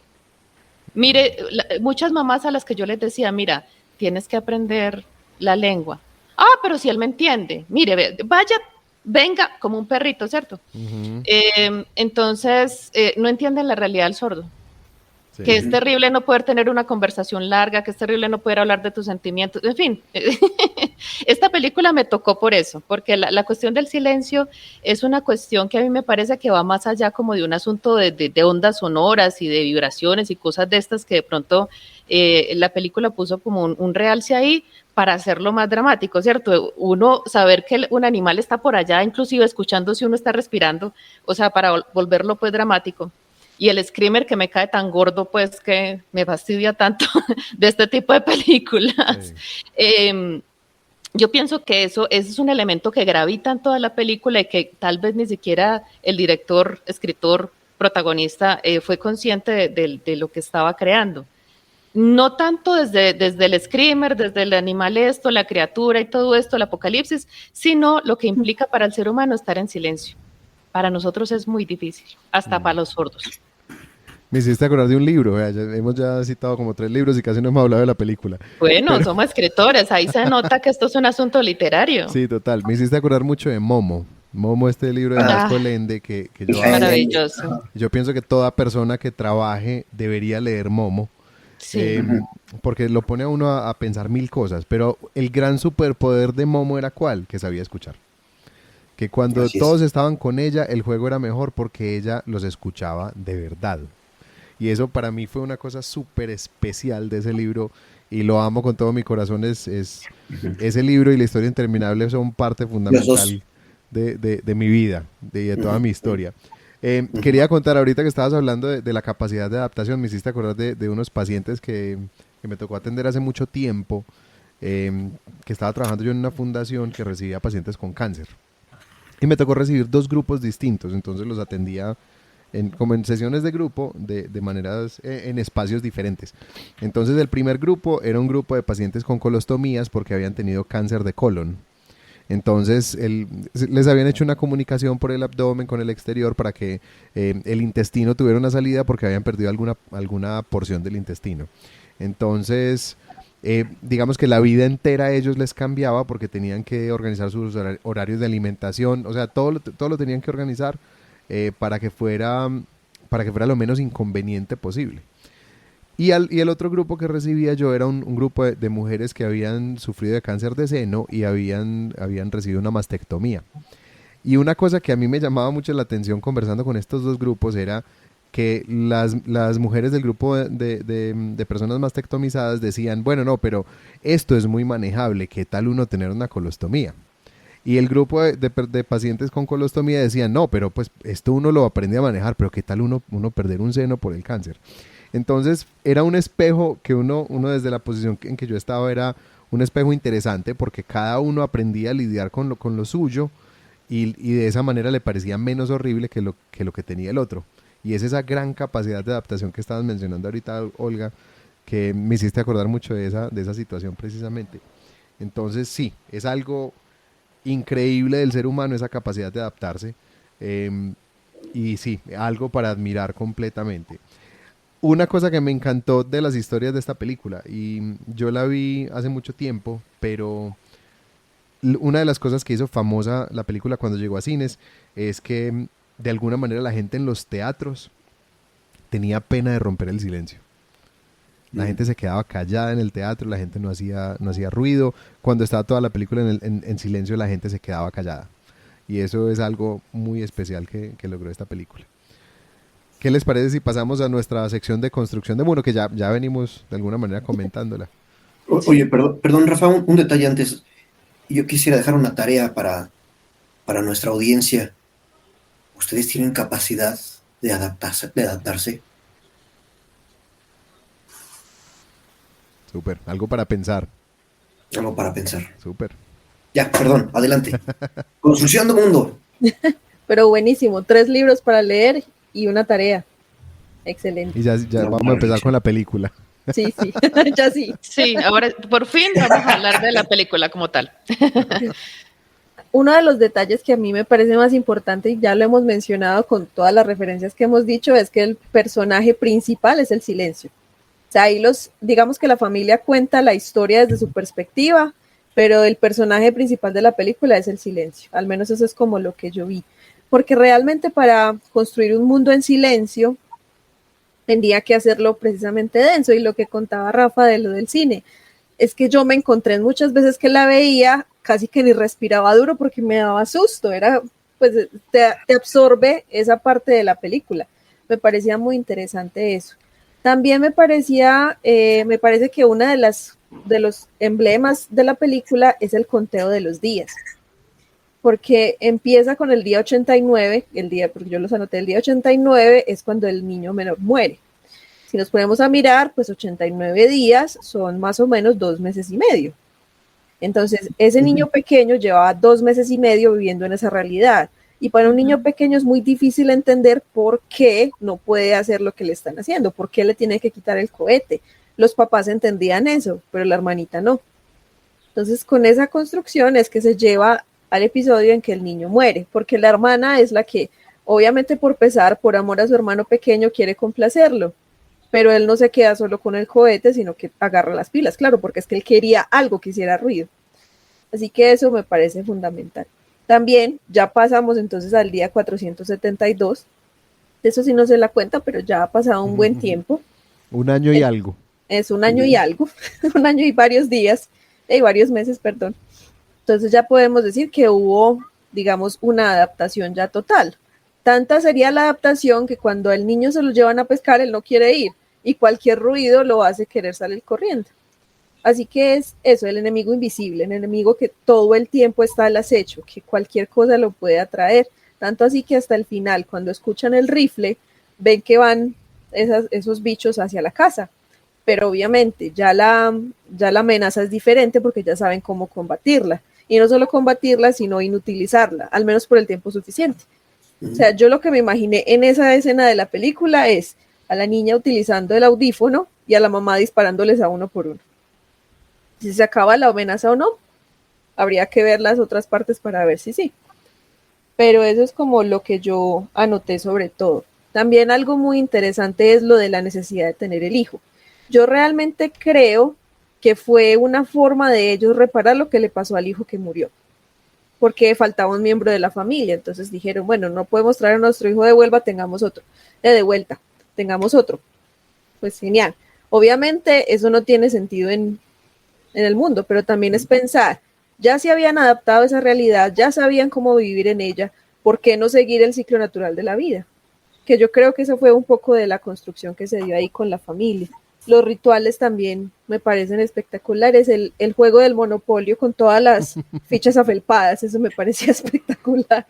Mire, muchas mamás a las que yo les decía, mira, tienes que aprender la lengua. Pero si él me entiende, mire, vaya, venga, como un perrito, ¿cierto? Uh-huh. Entonces, no entienden la realidad del sordo. Sí. Que es terrible no poder tener una conversación larga, que es terrible no poder hablar de tus sentimientos, en fin. Esta película me tocó por eso, porque la cuestión del silencio es una cuestión que a mí me parece que va más allá como de un asunto de ondas sonoras y de vibraciones y cosas de estas que de pronto la película puso como un realce ahí para hacerlo más dramático, ¿cierto? Uno saber que un animal está por allá, inclusive escuchando si uno está respirando, o sea, para volverlo pues dramático. Y el screamer que me cae tan gordo, pues que me fastidia tanto de este tipo de películas. Sí. Yo pienso que eso es un elemento que gravita en toda la película y que tal vez ni siquiera el director, escritor, protagonista fue consciente de lo que estaba creando. No tanto desde el screamer, desde el animal esto, la criatura y todo esto, el apocalipsis, sino lo que implica para el ser humano estar en silencio. Para nosotros es muy difícil, hasta para los sordos. Me hiciste acordar de un libro, hemos ya citado como 3 libros y casi no hemos hablado de la película. Bueno, somos escritores, ahí se nota que esto es un asunto literario. Sí, total. Me hiciste acordar mucho de Momo. Momo, este libro de Vasco Lende que yo maravilloso. Yo pienso que toda persona que trabaje debería leer Momo. Sí. Porque lo pone a uno a pensar mil cosas, pero el gran superpoder de Momo era ¿cuál? Que sabía escuchar. Que cuando Así todos es. estaban con ella, el juego era mejor porque ella los escuchaba de verdad. Y eso para mí fue una cosa súper especial de ese libro y lo amo con todo mi corazón. Ese libro y la historia interminable son parte Los dos. fundamental de mi vida, de toda Ujú, mi historia. ujú. Quería contar, ahorita que estabas hablando de la capacidad de adaptación, me hiciste acordar de unos pacientes que me tocó atender hace mucho tiempo, que estaba trabajando yo en una fundación que recibía pacientes con cáncer. Y me tocó recibir dos grupos distintos, entonces los atendía como en sesiones de grupo, de maneras, en espacios diferentes. Entonces el primer grupo era un grupo de pacientes con colostomías porque habían tenido cáncer de colon. Entonces les habían hecho una comunicación por el abdomen con el exterior para que el intestino tuviera una salida porque habían perdido alguna porción del intestino. Entonces, digamos que la vida entera a ellos les cambiaba porque tenían que organizar sus horarios de alimentación, o sea, todo lo tenían que organizar para que fuera lo menos inconveniente posible. Y el otro grupo que recibía yo era un grupo de mujeres que habían sufrido de cáncer de seno y habían recibido una mastectomía. Y una cosa que a mí me llamaba mucho la atención conversando con estos dos grupos era que las mujeres del grupo de personas mastectomizadas decían, bueno, no, pero esto es muy manejable, ¿qué tal uno tener una colostomía? Y el grupo de pacientes con colostomía decían, no, pero pues esto uno lo aprende a manejar, pero ¿qué tal uno perder un seno por el cáncer? Entonces era un espejo que uno desde la posición en que yo estaba era un espejo interesante porque cada uno aprendía a lidiar con lo suyo y de esa manera le parecía menos horrible que lo que tenía el otro. Y es esa gran capacidad de adaptación que estabas mencionando ahorita, Olga, que me hiciste acordar mucho de esa situación precisamente. Entonces sí, es algo increíble del ser humano esa capacidad de adaptarse. eh, y sí, algo para admirar completamente. Una cosa que me encantó de las historias de esta película, y yo la vi hace mucho tiempo, pero una de las cosas que hizo famosa la película cuando llegó a cines es que de alguna manera la gente en los teatros tenía pena de romper el silencio. La Mm. gente se quedaba callada en el teatro, la gente no hacía ruido. Cuando estaba toda la película en silencio, la gente se quedaba callada. Y eso es algo muy especial que logró esta película. ¿Qué les parece si pasamos a nuestra sección de construcción de mundo, que ya venimos de alguna manera comentándola? Oye, Sí. perdón, Rafa, un detalle antes. Yo quisiera dejar una tarea para nuestra audiencia. ¿Ustedes tienen capacidad de adaptarse, de adaptarse? Súper, algo para pensar. Algo para pensar. Súper. Ya, perdón, adelante. Construcción de mundo. Pero buenísimo, 3 libros para leer y una tarea. Y Excelente. ya Una vamos a buena empezar con reflexión. la película. Sí, sí, ya sí. Sí, ahora por fin vamos a hablar de la película como tal. Uno de los detalles que a mí me parece más importante, y ya lo hemos mencionado con todas las referencias que hemos dicho, es que el personaje principal es el silencio. O sea, ahí digamos que la familia cuenta la historia desde su perspectiva, pero el personaje principal de la película es el silencio. Al menos eso es como lo que yo vi. Porque realmente para construir un mundo en silencio, tendría que hacerlo precisamente denso. Y lo que contaba Rafa de lo del cine, es que yo me encontré muchas veces que la veía, casi que ni respiraba duro porque me daba susto. Era, pues, te absorbe esa parte de la película. Me parecía muy interesante eso. También me parece que una de los emblemas de la película es el conteo de los días, porque empieza con el día 89, porque yo los anoté, el día 89 es cuando el niño menor muere. Si nos ponemos a mirar, pues 89 días son más o menos 2 meses y medio. Entonces, ese niño pequeño llevaba 2 meses y medio viviendo en esa realidad. Y para un niño pequeño es muy difícil entender por qué no puede hacer lo que le están haciendo, por qué le tiene que quitar el cohete. Los papás entendían eso, pero la hermanita no. Entonces, con esa construcción es que se lleva al episodio en que el niño muere, porque la hermana es la que, obviamente por pesar, por amor a su hermano pequeño, quiere complacerlo, pero él no se queda solo con el cohete, sino que agarra las pilas, claro, porque es que él quería algo que hiciera ruido. Así que eso me parece fundamental. También ya pasamos entonces al día 472. Eso sí no se la cuenta, pero ya ha pasado un buen tiempo. Un año y El, algo. Es un año y algo, un año y varios días, varios meses, perdón. Entonces ya podemos decir que hubo, digamos, una adaptación ya total. Tanta sería la adaptación que cuando al niño se lo llevan a pescar, él no quiere ir y cualquier ruido lo hace querer salir corriendo. Así que es eso, el enemigo invisible, el enemigo que todo el tiempo está al acecho, que cualquier cosa lo puede atraer. Tanto así que hasta el final, cuando escuchan el rifle, ven que van esos bichos hacia la casa. Pero obviamente ya la amenaza es diferente porque ya saben cómo combatirla. Y no solo combatirla, sino inutilizarla, al menos por el tiempo suficiente. O sea, yo lo que me imaginé en esa escena de la película es a la niña utilizando el audífono y a la mamá disparándoles a uno por uno. Si se acaba la amenaza o no, habría que ver las otras partes para ver si sí. Pero eso es como lo que yo anoté sobre todo. También algo muy interesante es lo de la necesidad de tener el hijo. Yo realmente creo que fue una forma de ellos reparar lo que le pasó al hijo que murió, porque faltaba un miembro de la familia. Entonces dijeron, bueno, no podemos traer a nuestro hijo de vuelta, tengamos otro, de vuelta, tengamos otro. Pues genial. Obviamente eso no tiene sentido en el mundo, pero también es pensar, ya se habían adaptado a esa realidad, ya sabían cómo vivir en ella, ¿por qué no seguir el ciclo natural de la vida? Que yo creo que eso fue un poco de la construcción que se dio ahí con la familia. Los rituales también me parecen espectaculares, el juego del Monopolio con todas las fichas afelpadas, eso me parecía espectacular.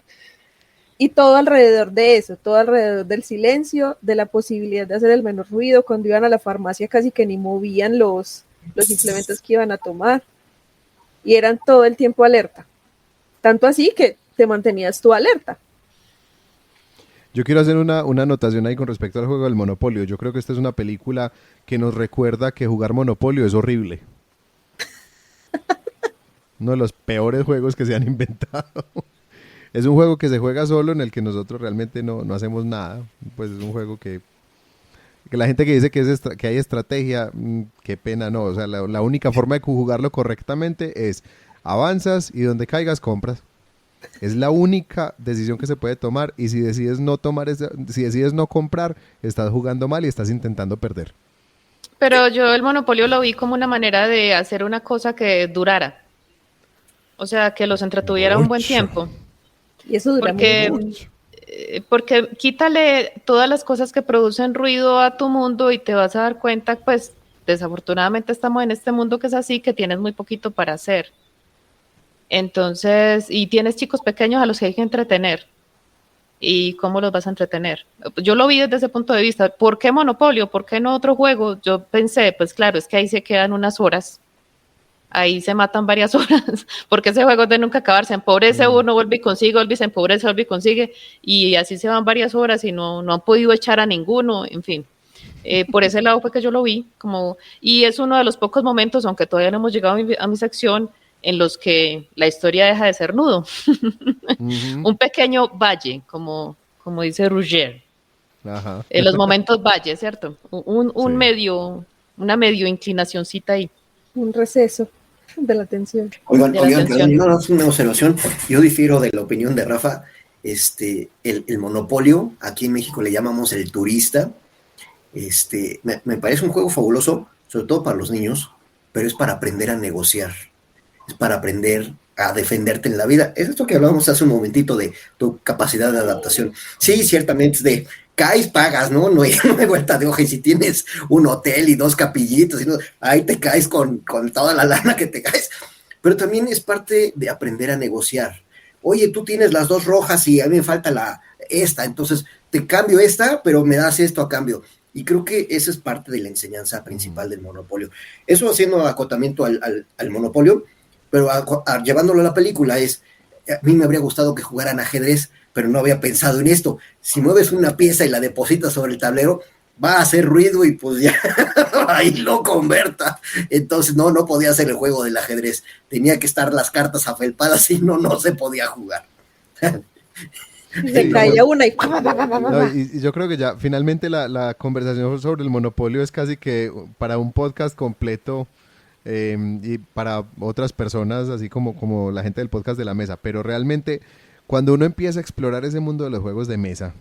Y todo alrededor de eso, todo alrededor del silencio, de la posibilidad de hacer el menor ruido. Cuando iban a la farmacia casi que ni movían los implementos que iban a tomar y eran todo el tiempo alerta, tanto así que te mantenías tú alerta. Yo quiero hacer una anotación ahí con respecto al juego del Monopolio. Yo creo que esta es una película que nos recuerda que jugar Monopolio es horrible. Uno de los peores juegos que se han inventado. Es un juego que se juega solo, en el que nosotros realmente no hacemos nada. Pues es un juego que la gente que dice que hay estrategia, qué pena, no. O sea, la única forma de jugarlo correctamente es avanzas y donde caigas compras. Es la única decisión que se puede tomar, y si decides no comprar, estás jugando mal y estás intentando perder. Pero yo el Monopolio lo vi como una manera de hacer una cosa que durara. O sea, que los entretuviera un buen tiempo. Y eso dura mucho. Porque quítale todas las cosas que producen ruido a tu mundo y te vas a dar cuenta, pues, desafortunadamente estamos en este mundo que es así, que tienes muy poquito para hacer. Entonces, y tienes chicos pequeños a los que hay que entretener. ¿Y cómo los vas a entretener? Yo lo vi desde ese punto de vista. ¿Por qué Monopolio? ¿Por qué no otro juego? Yo pensé, pues claro, es que ahí se quedan unas horas. Ahí se matan varias horas, porque ese juego es de nunca acabar. Se empobrece uno, vuelve y consigue, vuelve y se empobrece, vuelve y consigue. Y así se van varias horas y no han podido echar a ninguno, en fin. Por ese lado fue que yo lo vi. Y es uno de los pocos momentos, aunque todavía no hemos llegado a mi sección, en los que la historia deja de ser nudo. Un pequeño valle, como dice Rouget. Ajá. En los momentos valle, ¿cierto? Sí. Una medio inclinacioncita ahí. Un receso de la atención. Oigan, atención. perdón, no, es una observación. Yo difiero de la opinión de Rafa. El Monopolio, aquí en México le llamamos el turista. Me parece un juego fabuloso, sobre todo para los niños, pero es para aprender a negociar. Es para aprender a defenderte en la vida. Es esto que hablábamos hace un momentito de tu capacidad de adaptación. Sí, ciertamente es de caes, pagas, ¿no? No hay vuelta de hoja. Y si tienes un hotel y 2 capillitos, ahí te caes con toda la lana que te caes. Pero también es parte de aprender a negociar. Oye, tú tienes las 2 rojas y a mí me falta esta, entonces te cambio esta, pero me das esto a cambio. Y creo que esa es parte de la enseñanza principal del Monopolio. Eso haciendo acotamiento al Monopolio, pero llevándolo a la película a mí me habría gustado que jugaran ajedrez, pero no había pensado en esto. Si mueves una pieza y la depositas sobre el tablero, va a hacer ruido y pues ya ahí lo converta. Entonces no podía hacer el juego del ajedrez. Tenía que estar las cartas afelpadas y no se podía jugar. Se caía una y... y yo creo que ya finalmente la conversación sobre el Monopolio es casi que para un podcast completo. Y para otras personas, así como la gente del podcast de la mesa, pero realmente cuando uno empieza a explorar ese mundo de los juegos de mesa,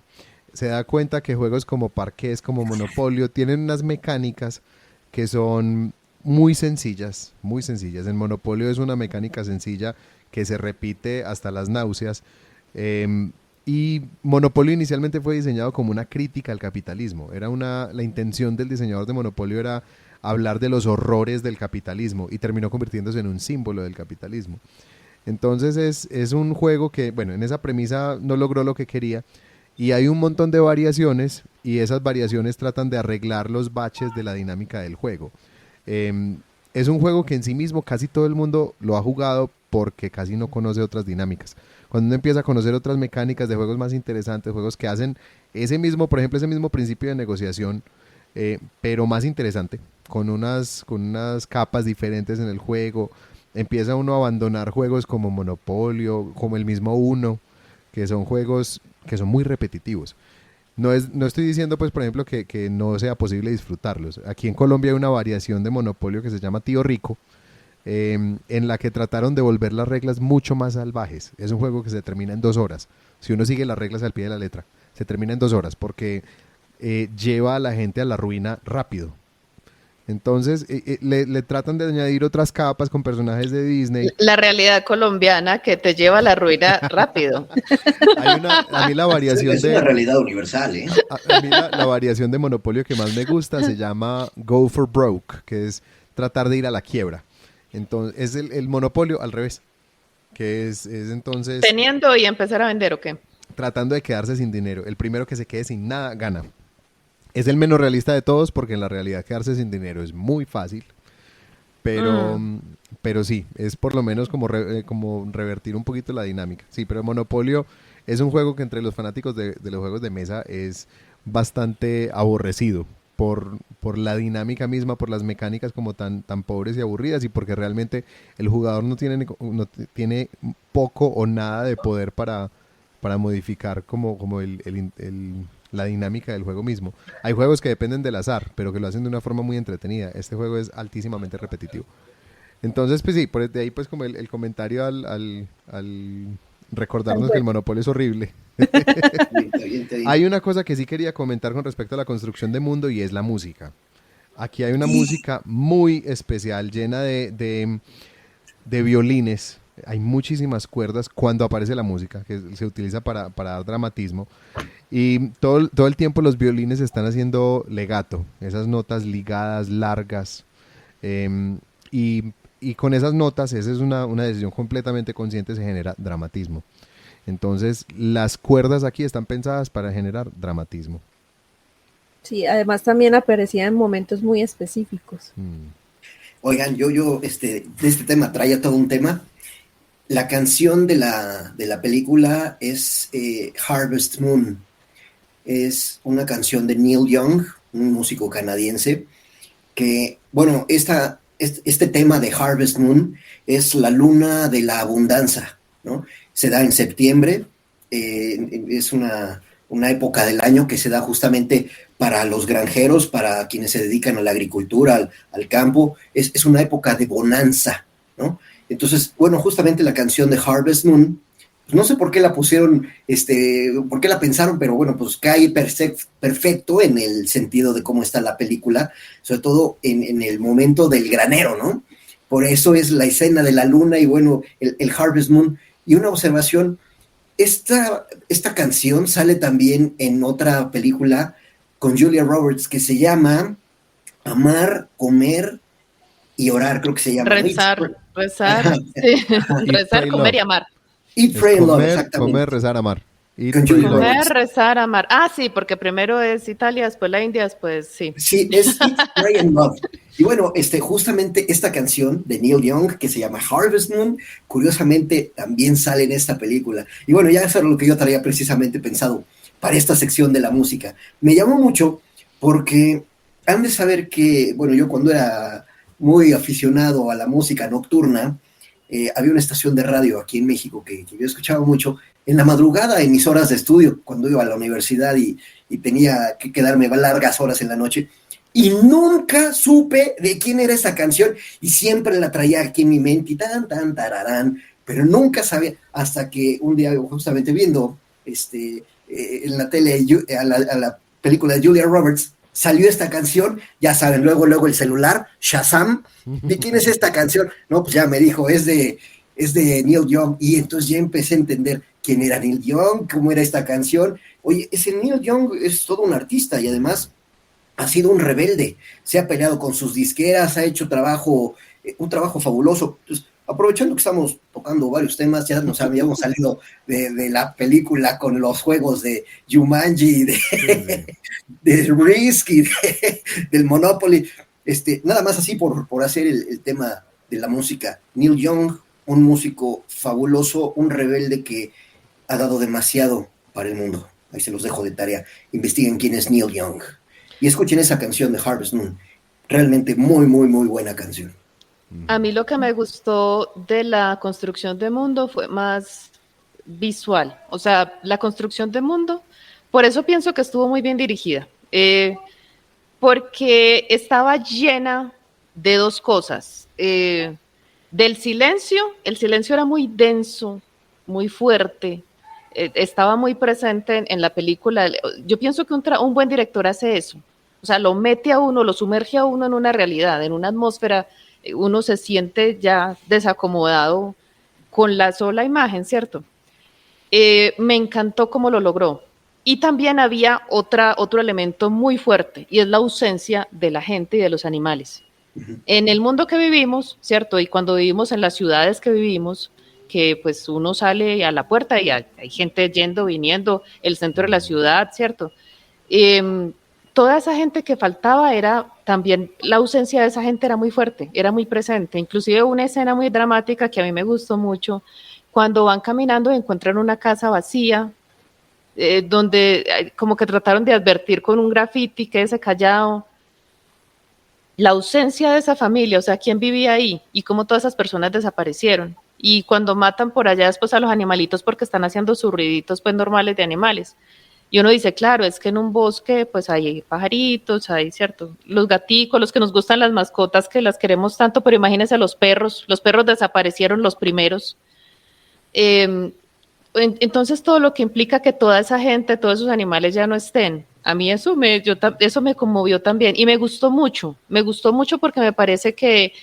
se da cuenta que juegos como Parqués, como Monopolio, tienen unas mecánicas que son muy sencillas, muy sencillas. En Monopolio es una mecánica sencilla que se repite hasta las náuseas. Y Monopolio inicialmente fue diseñado como una crítica al capitalismo. La intención del diseñador de Monopolio era hablar de los horrores del capitalismo y terminó convirtiéndose en un símbolo del capitalismo. Entonces es un juego que, bueno, en esa premisa no logró lo que quería y hay un montón de variaciones y esas variaciones tratan de arreglar los baches de la dinámica del juego. Es un juego que en sí mismo casi todo el mundo lo ha jugado porque casi no conoce otras dinámicas. Cuando uno empieza a conocer otras mecánicas de juegos más interesantes, juegos que hacen por ejemplo, ese mismo principio de negociación, pero más interesante, con unas capas diferentes en el juego, empieza uno a abandonar juegos como Monopolio, como el mismo Uno, que son juegos que son muy repetitivos. No estoy diciendo, pues, por ejemplo, que no sea posible disfrutarlos. Aquí en Colombia hay una variación de Monopolio que se llama Tío Rico, en la que trataron de volver las reglas mucho más salvajes. Es un juego que se termina en 2 horas. Si uno sigue las reglas al pie de la letra, se termina en 2 horas porque lleva a la gente a la ruina rápido. Entonces le tratan de añadir otras capas con personajes de Disney. La realidad colombiana que te lleva a la ruina rápido. A mí la variación es una realidad universal, ¿eh? A mí la variación de Monopolio que más me gusta se llama Go for Broke, que es tratar de ir a la quiebra. Entonces es el Monopolio al revés, que es entonces... Teniendo y empezar a vender, ¿o qué? Tratando de quedarse sin dinero. El primero que se quede sin nada gana. Es el menos realista de todos porque en la realidad quedarse sin dinero es muy fácil, pero sí, es por lo menos como revertir un poquito la dinámica. Sí, pero Monopolio es un juego que entre los fanáticos de los juegos de mesa es bastante aborrecido por la dinámica misma, por las mecánicas como tan pobres y aburridas y porque realmente el jugador no tiene poco o nada de poder para modificar como la dinámica del juego mismo. Hay juegos que dependen del azar, pero que lo hacen de una forma muy entretenida. Este juego es altísimamente repetitivo. Entonces, pues sí, por de ahí pues como el comentario al recordarnos que el Monopolio es horrible. Hay una cosa que sí quería comentar con respecto a la construcción de mundo y es la música. Aquí hay una música muy especial, llena de violines. Hay muchísimas cuerdas cuando aparece la música, que se utiliza para dar dramatismo. Y todo el tiempo los violines están haciendo legato, esas notas ligadas, largas. Y con esas notas, esa es una decisión completamente consciente, se genera dramatismo. Entonces, las cuerdas aquí están pensadas para generar dramatismo. Sí, además también aparecía en momentos muy específicos. Oigan, yo de este tema traía todo un tema. La canción de la película es Harvest Moon. Es una canción de Neil Young, un músico canadiense, que, bueno, este tema de Harvest Moon es la luna de la abundancia, ¿no? Se da en septiembre, es una época del año que se da justamente para los granjeros, para quienes se dedican a la agricultura, al campo, es una época de bonanza, ¿no? Entonces, bueno, justamente la canción de Harvest Moon, pues no sé por qué la pusieron, por qué la pensaron, pero bueno, pues cae perfecto en el sentido de cómo está la película, sobre todo en el momento del granero, ¿no? Por eso es la escena de la luna y bueno, el Harvest Moon. Y una observación, esta canción sale también en otra película con Julia Roberts que se llama Amar, Comer y Orar, creo que se llama. Rezar, sí. Rezar, comer y amar. Eat, pray and love, exactamente. Comer, rezar, amar. Comer, rezar, amar. Ah, sí, porque primero es Italia, después la India, después sí. Sí, es Eat, Pray and Love. Y bueno, justamente esta canción de Neil Young, que se llama Harvest Moon, curiosamente también sale en esta película. Y bueno, ya eso era lo que yo traía precisamente pensado para esta sección de la música. Me llamó mucho porque han de saber que, bueno, yo cuando era muy aficionado a la música nocturna, había una estación de radio aquí en México que yo escuchaba mucho en la madrugada en mis horas de estudio, cuando iba a la universidad y tenía que quedarme largas horas en la noche, y nunca supe de quién era esa canción, y siempre la traía aquí en mi mente, y tararán, pero nunca sabía, hasta que un día justamente viendo en la tele a la película de Julia Roberts, salió esta canción, ya saben, luego el celular, Shazam, ¿de quién es esta canción? No, pues ya me dijo, es de Neil Young, y entonces ya empecé a entender quién era Neil Young, cómo era esta canción. Oye, ese Neil Young es todo un artista y además ha sido un rebelde, se ha peleado con sus disqueras, ha hecho un trabajo fabuloso. Entonces, aprovechando que estamos tocando varios temas, ya nos habíamos salido de la película con los juegos de Jumanji, de Risk y del Monopoly. Nada más así por hacer el tema de la música. Neil Young, un músico fabuloso, un rebelde que ha dado demasiado para el mundo. Ahí se los dejo de tarea. Investiguen quién es Neil Young. Y escuchen esa canción de Harvest Moon. Realmente muy, muy, muy buena canción. A mí lo que me gustó de la construcción de mundo fue más visual. O sea, la construcción de mundo, por eso pienso que estuvo muy bien dirigida. Porque estaba llena de dos cosas. Del silencio, el silencio era muy denso, muy fuerte, estaba muy presente en la película. Yo pienso que un buen director hace eso, o sea, lo mete a uno, lo sumerge a uno en una realidad, en una atmósfera, uno se siente ya desacomodado con la sola imagen, ¿cierto? Me encantó cómo lo logró. Y también había otro elemento muy fuerte, y es la ausencia de la gente y de los animales. En el mundo que vivimos, ¿cierto? Y cuando vivimos en las ciudades que vivimos, que pues uno sale a la puerta y hay gente yendo, viniendo, el centro de la ciudad, ¿cierto? Toda esa gente que faltaba era también, la ausencia de esa gente era muy fuerte, era muy presente. Inclusive una escena muy dramática que a mí me gustó mucho, cuando van caminando y encuentran una casa vacía, donde como que trataron de advertir con un grafiti, quédese callado. La ausencia de esa familia, o sea, quién vivía ahí y cómo todas esas personas desaparecieron. Y cuando matan por allá después a los animalitos porque están haciendo sus ruiditos pues normales de animales. Y uno dice, claro, es que en un bosque pues hay pajaritos, hay, ¿cierto? Los gaticos, los que nos gustan las mascotas, que las queremos tanto, pero imagínense los perros desaparecieron los primeros. Entonces todo lo que implica que toda esa gente, todos esos animales ya no estén, a mí eso me conmovió también y me gustó mucho porque me parece que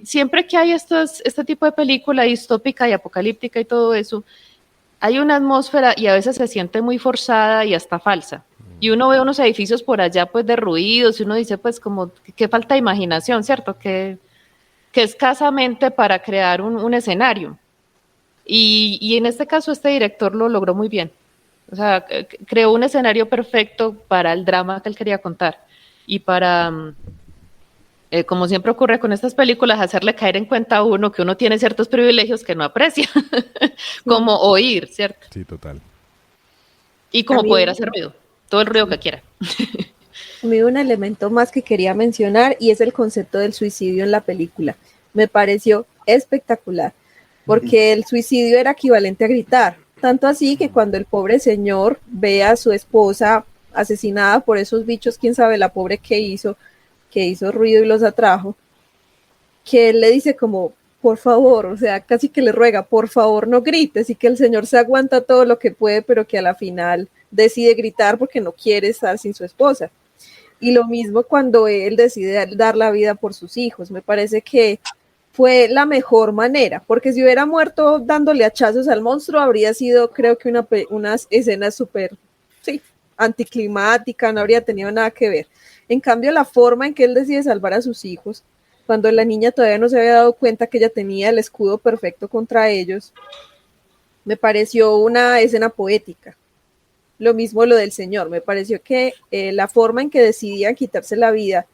siempre que hay este tipo de película distópica y apocalíptica y todo eso, hay una atmósfera y a veces se siente muy forzada y hasta falsa. Y uno ve unos edificios por allá pues derruidos y uno dice pues como que falta de imaginación, ¿cierto? Que escasamente para crear un escenario. Y en este caso este director lo logró muy bien. O sea, creó un escenario perfecto para el drama que él quería contar. Y para, como siempre ocurre con estas películas, hacerle caer en cuenta a uno que uno tiene ciertos privilegios que no aprecia, como oír, ¿cierto? Sí, total. Y como poder hacer ruido, todo el ruido que quiera. A mí un elemento más que quería mencionar y es el concepto del suicidio en la película. Me pareció espectacular, porque el suicidio era equivalente a gritar, tanto así que cuando el pobre señor ve a su esposa asesinada por esos bichos, quién sabe la pobre que hizo ruido y los atrajo, que él le dice como, por favor, o sea, casi que le ruega, por favor no grites, y que el señor se aguanta todo lo que puede, pero que a la final decide gritar porque no quiere estar sin su esposa. Y lo mismo cuando él decide dar la vida por sus hijos, me parece que fue la mejor manera, porque si hubiera muerto dándole hachazos al monstruo, habría sido, creo que una escena súper, sí, anticlimática, no habría tenido nada que ver. En cambio, la forma en que él decide salvar a sus hijos, cuando la niña todavía no se había dado cuenta que ella tenía el escudo perfecto contra ellos, me pareció una escena poética. Lo mismo lo del señor, me pareció que la forma en que decidían quitarse la vida,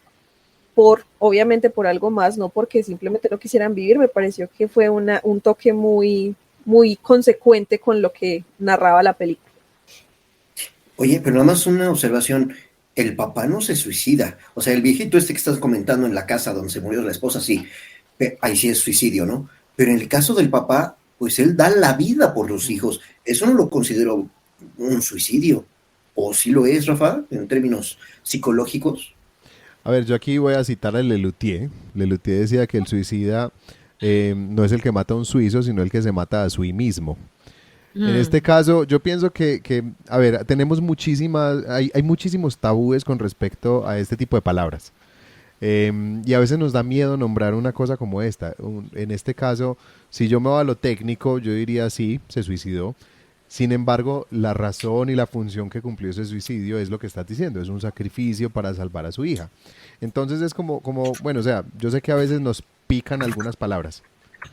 obviamente por algo más, no porque simplemente no quisieran vivir, me pareció que fue un toque muy, muy consecuente con lo que narraba la película. Oye, pero nada más una observación, el papá no se suicida, o sea, el viejito que estás comentando en la casa donde se murió la esposa, sí, ahí sí es suicidio, ¿no? Pero en el caso del papá, pues él da la vida por los hijos, eso no lo considero un suicidio, ¿o sí lo es, Rafa, en términos psicológicos? A ver, yo aquí voy a citar a Lelutier. Lelutier decía que el suicida no es el que mata a un suizo, sino el que se mata a sí mismo. En este caso, yo pienso que a ver, tenemos hay muchísimos tabúes con respecto a este tipo de palabras. Y a veces nos da miedo nombrar una cosa como esta. En este caso, si yo me voy a lo técnico, yo diría sí, se suicidó. Sin embargo, la razón y la función que cumplió ese suicidio es lo que estás diciendo, es un sacrificio para salvar a su hija. Entonces es bueno, o sea, yo sé que a veces nos pican algunas palabras.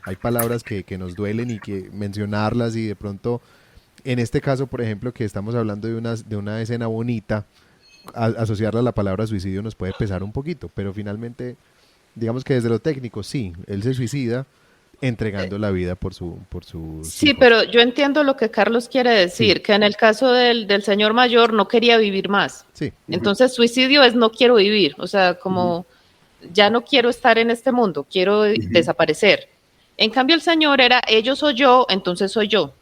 Hay palabras que nos duelen y que mencionarlas y de pronto, en este caso, por ejemplo, que estamos hablando de una escena bonita, asociarla a la palabra suicidio nos puede pesar un poquito, pero finalmente, digamos que desde lo técnico, sí, él se suicida entregando la vida por sus Sí, hijos. pero yo entiendo lo que Carlos quiere decir, que en el caso del señor mayor no quería vivir más. Sí. Entonces, suicidio es no quiero vivir, o sea, como ya no quiero estar en este mundo, quiero desaparecer. En cambio, el señor era ellos o yo, entonces soy yo.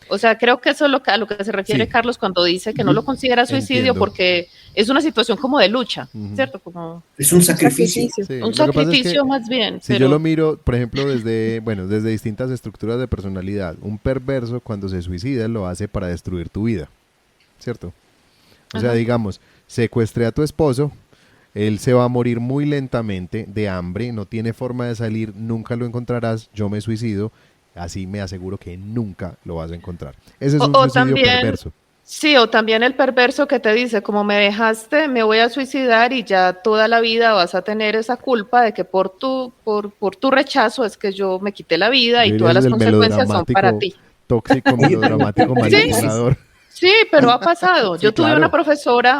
O sea, creo que eso es a lo que se refiere Sí. Carlos cuando dice que no lo considera suicidio Entiendo. porque es una situación como de lucha, ¿cierto? Como Es un sacrificio. Sí, un lo que pasa es sacrificio que más bien. si pero yo lo miro, por ejemplo, desde distintas estructuras de personalidad, un perverso cuando se suicida lo hace para destruir tu vida, ¿cierto? O sea, Ajá. digamos, secuestré a tu esposo, él se va a morir muy lentamente de hambre, no tiene forma de salir, nunca lo encontrarás, yo me suicido, así me aseguro que nunca lo vas a encontrar. Ese es un O suicidio también, perverso. sí, o también el perverso que te dice, como me dejaste, me voy a suicidar y ya toda la vida vas a tener esa culpa de que por tu rechazo es que yo me quité la vida Yo y diría todas ese es las el consecuencias son para melodramático, ti. tóxico, Oye, pero melodramático, manipulador. Sí, pero ha pasado. Sí, Yo tuve claro.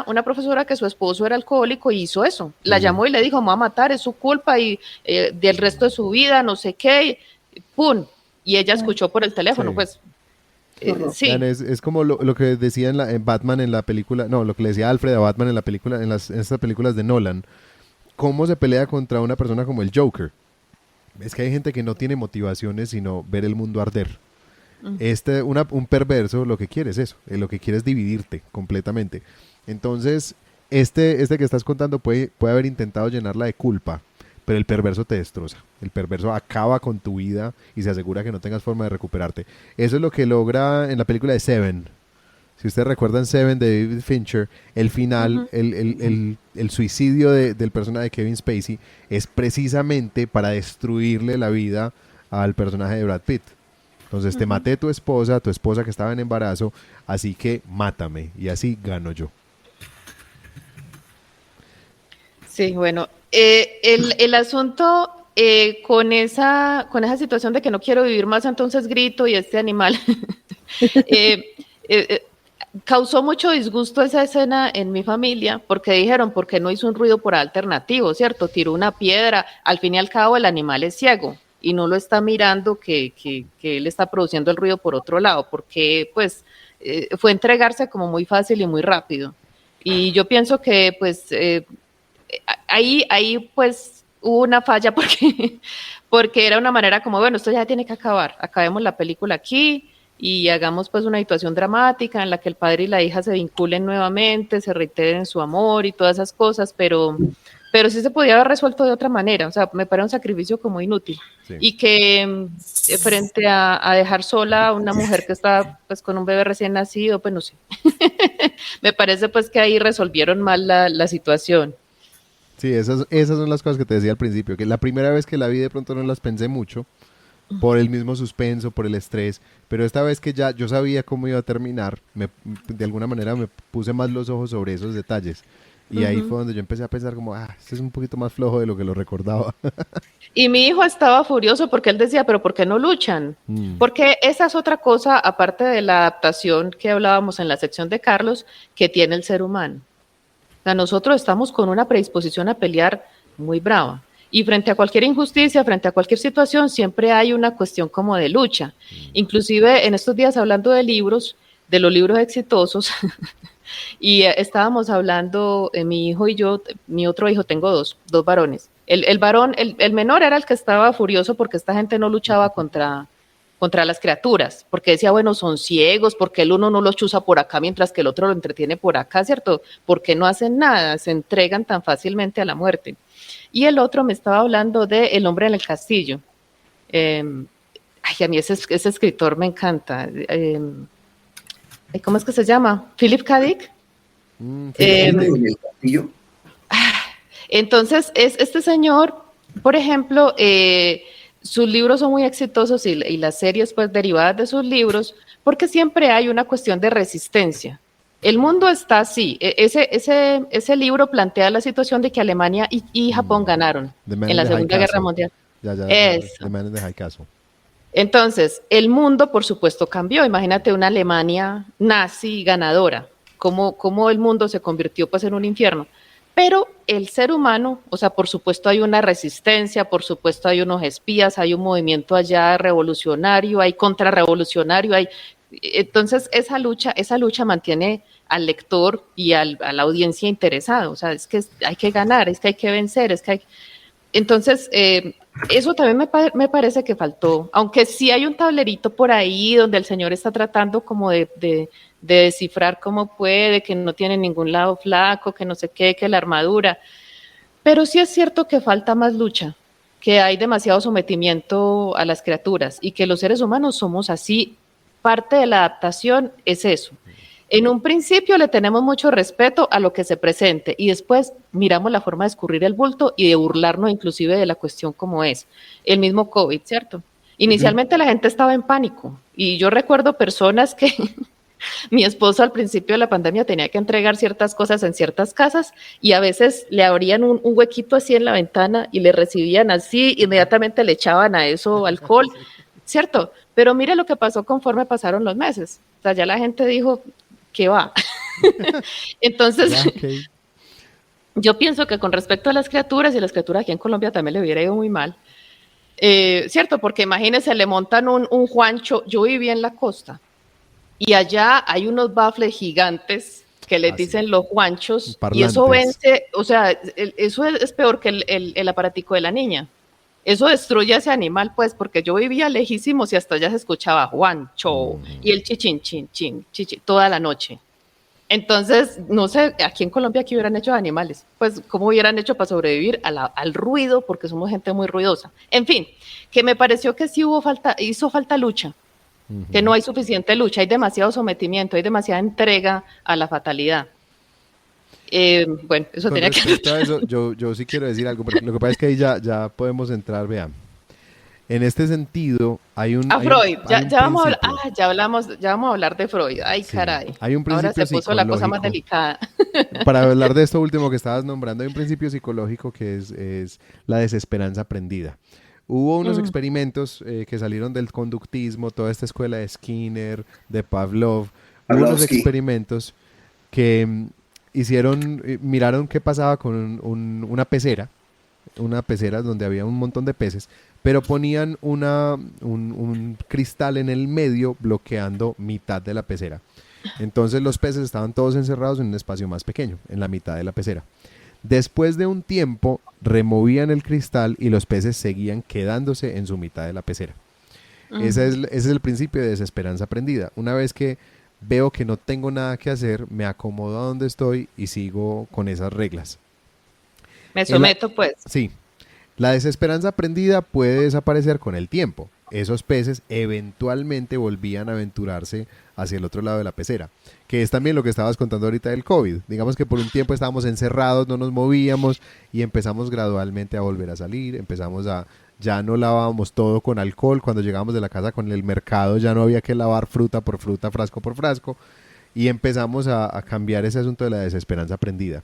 una profesora que su esposo era alcohólico y hizo eso. La Sí. llamó y le dijo, me va a matar, es su culpa y del resto de su vida, no sé qué, y ¡pum! Y ella escuchó por el teléfono, Sí. pues horror. sí. Vean, es como lo que decía en Batman en la película, no, lo que le decía Alfred a Batman en la película, en estas películas de Nolan, cómo se pelea contra una persona como el Joker. Es que hay gente que no tiene motivaciones sino ver el mundo arder. Un perverso lo que quiere es eso, lo que quiere es dividirte completamente. Entonces, este que estás contando puede haber intentado llenarla de culpa, pero el perverso te destroza. El perverso acaba con tu vida y se asegura que no tengas forma de recuperarte. Eso es lo que logra en la película de Seven. Si ustedes recuerdan Seven de David Fincher, el final, el suicidio del personaje de Kevin Spacey es precisamente para destruirle la vida al personaje de Brad Pitt. Entonces te maté tu esposa que estaba en embarazo, así que mátame y así gano yo. Sí, bueno, el asunto con esa situación de que no quiero vivir más, entonces grito y este animal eh, eh, causó mucho disgusto esa escena en mi familia porque dijeron, ¿por qué no hizo un ruido por alternativo, cierto? Tiró una piedra, al fin y al cabo el animal es ciego y no lo está mirando que él está produciendo el ruido por otro lado, porque pues fue entregarse como muy fácil y muy rápido. Y yo pienso que pues ahí pues hubo una falla porque era una manera como, bueno, esto ya tiene que acabar, acabemos la película aquí y hagamos pues una situación dramática en la que el padre y la hija se vinculen nuevamente, se reiteren su amor y todas esas cosas, pero sí se podía haber resuelto de otra manera, o sea, me parece un sacrificio como inútil. Sí. Y que frente a dejar sola a una mujer que está pues con un bebé recién nacido, pues no sé, me parece pues que ahí resolvieron mal la situación. Sí, esas son las cosas que te decía al principio, que la primera vez que la vi de pronto no las pensé mucho, por el mismo suspenso, por el estrés, pero esta vez que ya yo sabía cómo iba a terminar, de alguna manera me puse más los ojos sobre esos detalles. Y ahí fue donde yo empecé a pensar como, este es un poquito más flojo de lo que lo recordaba. Y mi hijo estaba furioso porque él decía, pero ¿por qué no luchan? Porque esa es otra cosa, aparte de la adaptación que hablábamos en la sección de Carlos, que tiene el ser humano. O sea, nosotros estamos con una predisposición a pelear muy brava. Y frente a cualquier injusticia, frente a cualquier situación, siempre hay una cuestión como de lucha. Inclusive en estos días hablando de libros, de los libros exitosos, y estábamos hablando, mi hijo y yo, mi otro hijo, tengo dos varones. El varón, el menor era el que estaba furioso porque esta gente no luchaba contra las criaturas, porque decía, bueno, son ciegos, porque el uno no los chuza por acá mientras que el otro lo entretiene por acá, ¿cierto? Porque no hacen nada, se entregan tan fácilmente a la muerte. Y el otro me estaba hablando de El hombre en el castillo. A mí ese escritor me encanta. ¿cómo es que se llama? Philip K. Dick. El hombre en el castillo. Entonces, este señor, por ejemplo, sus libros son muy exitosos y las series pues derivadas de sus libros, porque siempre hay una cuestión de resistencia. El mundo está así. Ese libro plantea la situación de que Alemania y Japón ganaron en la Segunda Guerra Mundial. Eso. The Man in the High Castle. Entonces, el mundo, por supuesto, cambió. Imagínate una Alemania nazi ganadora. Cómo el mundo se convirtió pues en un infierno. Pero el ser humano, o sea, por supuesto hay una resistencia, por supuesto hay unos espías, hay un movimiento allá revolucionario, hay contrarrevolucionario, entonces esa lucha mantiene al lector y a la audiencia interesado. O sea, es que hay que ganar, es que hay que vencer, entonces, eso también me parece que faltó, aunque sí hay un tablerito por ahí donde el señor está tratando como de descifrar cómo puede, que no tiene ningún lado flaco, que no sé qué, que la armadura, pero sí es cierto que falta más lucha, que hay demasiado sometimiento a las criaturas y que los seres humanos somos así. Parte de la adaptación es eso. En un principio le tenemos mucho respeto a lo que se presente y después miramos la forma de escurrir el bulto y de burlarnos inclusive de la cuestión como es. El mismo COVID, ¿cierto? Inicialmente la gente estaba en pánico y yo recuerdo personas que mi esposo al principio de la pandemia tenía que entregar ciertas cosas en ciertas casas y a veces le abrían un huequito así en la ventana y le recibían así, inmediatamente le echaban a eso alcohol, ¿cierto? Pero mire lo que pasó conforme pasaron los meses. O sea, ya la gente dijo, ¿qué va? Entonces, Okay. yo pienso que con respecto a las criaturas, y las criaturas aquí en Colombia también le hubiera ido muy mal, ¿cierto? Porque imagínense, le montan un Juancho, yo viví en la costa, y allá hay unos bafles gigantes que les dicen los Juanchos, y eso Parlantes. vence, o sea, eso es peor que el aparatico de la niña. Eso destruye a ese animal, pues, porque yo vivía lejísimos y hasta allá se escuchaba Juancho y el chichín, chin, chin, chichi, toda la noche. Entonces, no sé, aquí en Colombia, ¿qué hubieran hecho de animales? Pues, ¿cómo hubieran hecho para sobrevivir al ruido? Porque somos gente muy ruidosa. En fin, que me pareció que sí hizo falta lucha, que no hay suficiente lucha, hay demasiado sometimiento, hay demasiada entrega a la fatalidad. Bueno, eso Con tenía que... respecto a eso, yo sí quiero decir algo, porque lo que pasa es que ahí ya podemos entrar, vean. En este sentido, hay un... A Freud, ya vamos a hablar, principio. ya vamos a hablar de Freud. Ay, Sí, caray. hay un Ahora principio se puso la cosa más psicológico. delicada. Para hablar de esto último que estabas nombrando, hay un principio psicológico que es la desesperanza aprendida. Hubo unos experimentos que salieron del conductismo, toda esta escuela de Skinner, de Pavlov. Hubo unos Pavlovsky. experimentos que miraron qué pasaba con una pecera donde había un montón de peces, pero ponían un cristal en el medio bloqueando mitad de la pecera. Entonces los peces estaban todos encerrados en un espacio más pequeño, en la mitad de la pecera. Después de un tiempo, removían el cristal y los peces seguían quedándose en su mitad de la pecera. Ese es el principio de desesperanza aprendida. Una vez que veo que no tengo nada que hacer, me acomodo a donde estoy y sigo con esas reglas. Me someto, pues. Sí, la desesperanza aprendida puede desaparecer con el tiempo. Esos peces eventualmente volvían a aventurarse hacia el otro lado de la pecera, que es también lo que estabas contando ahorita del COVID. Digamos que por un tiempo estábamos encerrados, no nos movíamos y empezamos gradualmente a volver a salir, ya no lavábamos todo con alcohol, cuando llegábamos de la casa con el mercado ya no había que lavar fruta por fruta, frasco por frasco, y empezamos a cambiar ese asunto de la desesperanza aprendida.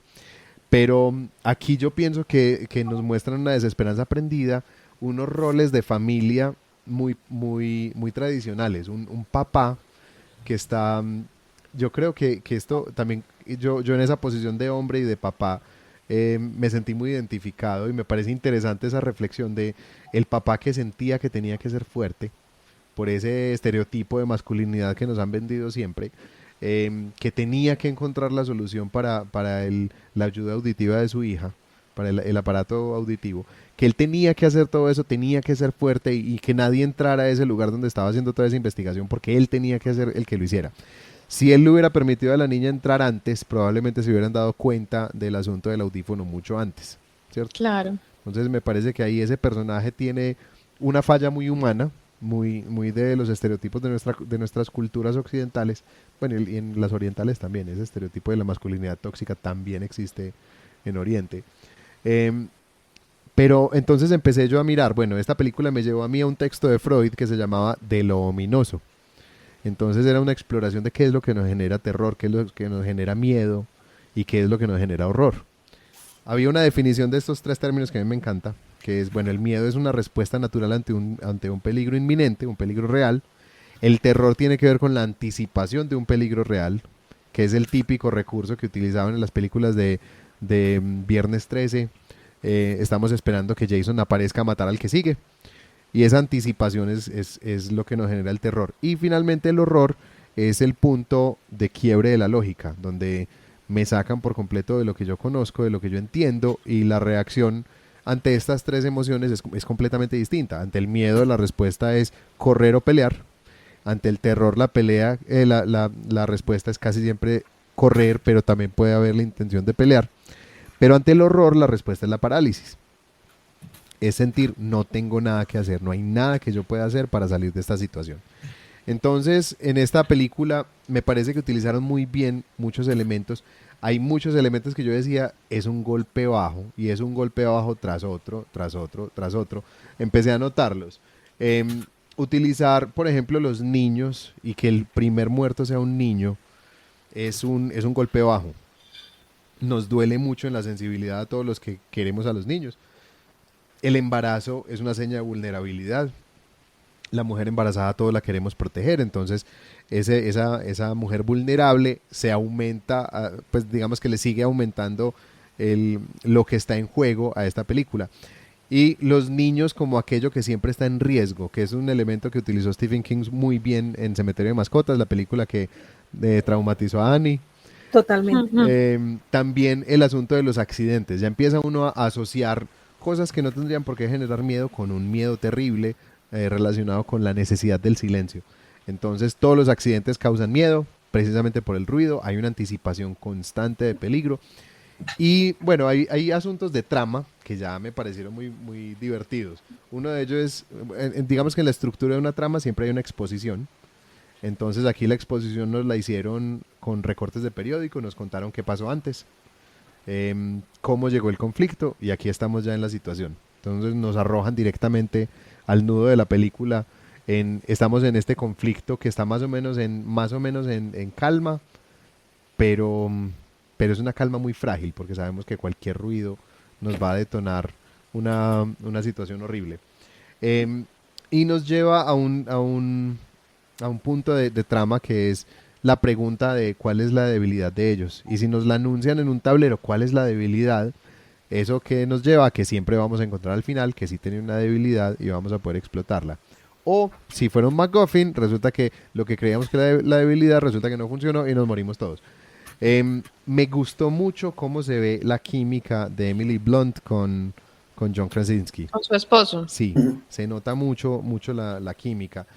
Pero aquí yo pienso que nos muestran una desesperanza aprendida, unos roles de familia muy tradicionales. Un papá que está, yo creo que esto también, yo en esa posición de hombre y de papá, me sentí muy identificado y me parece interesante esa reflexión de el papá que sentía que tenía que ser fuerte por ese estereotipo de masculinidad que nos han vendido siempre, que tenía que encontrar la solución para la ayuda auditiva de su hija, para el aparato auditivo, que él tenía que hacer todo eso, tenía que ser fuerte y que nadie entrara a ese lugar donde estaba haciendo toda esa investigación porque él tenía que ser el que lo hiciera. Si él le hubiera permitido a la niña entrar antes, probablemente se hubieran dado cuenta del asunto del audífono mucho antes, ¿cierto? Claro. Entonces me parece que ahí ese personaje tiene una falla muy humana, muy de los estereotipos de nuestras culturas occidentales, bueno, y en las orientales también, ese estereotipo de la masculinidad tóxica también existe en Oriente. Em, pero entonces empecé yo a mirar, bueno, esta película me llevó a mí a un texto de Freud que se llamaba De lo ominoso. Entonces era una exploración de qué es lo que nos genera terror, qué es lo que nos genera miedo y qué es lo que nos genera horror. Había una definición de estos tres términos que a mí me encanta, que es, bueno, el miedo es una respuesta natural ante un peligro inminente, un peligro real. El terror tiene que ver con la anticipación de un peligro real, que es el típico recurso que utilizaban en las películas de Viernes 13. Estamos esperando que Jason aparezca a matar al que sigue. Y esa anticipación es lo que nos genera el terror. Y finalmente el horror es el punto de quiebre de la lógica, donde me sacan por completo de lo que yo conozco, de lo que yo entiendo, y la reacción ante estas tres emociones es completamente distinta. Ante el miedo la respuesta es correr o pelear. Ante el terror la respuesta es casi siempre correr, pero también puede haber la intención de pelear. Pero ante el horror la respuesta es la parálisis. Es sentir, no tengo nada que hacer, no hay nada que yo pueda hacer para salir de esta situación. Entonces, en esta película me parece que utilizaron muy bien muchos elementos. Hay muchos elementos que yo decía, es un golpe bajo, y es un golpe bajo tras otro, tras otro, tras otro. Empecé a notarlos. Utilizar, por ejemplo, los niños, y que el primer muerto sea un niño, es un golpe bajo. Nos duele mucho en la sensibilidad a todos los que queremos a los niños. El embarazo es una seña de vulnerabilidad. La mujer embarazada todos la queremos proteger, entonces esa mujer vulnerable se aumenta, pues digamos que le sigue aumentando lo que está en juego a esta película. Y los niños como aquello que siempre está en riesgo, que es un elemento que utilizó Stephen King muy bien en Cementerio de Mascotas, la película que traumatizó a Annie. Totalmente. También el asunto de los accidentes, ya empieza uno a asociar cosas que no tendrían por qué generar miedo con un miedo terrible relacionado con la necesidad del silencio. Entonces todos los accidentes causan miedo precisamente por el ruido, hay una anticipación constante de peligro. Y bueno, hay asuntos de trama que ya me parecieron muy divertidos. Uno de ellos es, digamos que en la estructura de una trama siempre hay una exposición. Entonces aquí la exposición nos la hicieron con recortes de periódico, nos contaron qué pasó antes, cómo llegó el conflicto, y aquí estamos ya en la situación. Entonces nos arrojan directamente al nudo de la película. Estamos en este conflicto que está más o menos en calma, pero es una calma muy frágil, porque sabemos que cualquier ruido nos va a detonar una situación horrible. Y nos lleva a un punto de trama que es la pregunta de cuál es la debilidad de ellos. Y si nos la anuncian en un tablero, ¿cuál es la debilidad? Eso que nos lleva a que siempre vamos a encontrar al final que sí tiene una debilidad y vamos a poder explotarla. O si fuera un MacGuffin, resulta que lo que creíamos que era la debilidad resulta que no funcionó y nos morimos todos. Me gustó mucho cómo se ve la química de Emily Blunt con John Krasinski. Con su esposo. Sí, se nota mucho la química.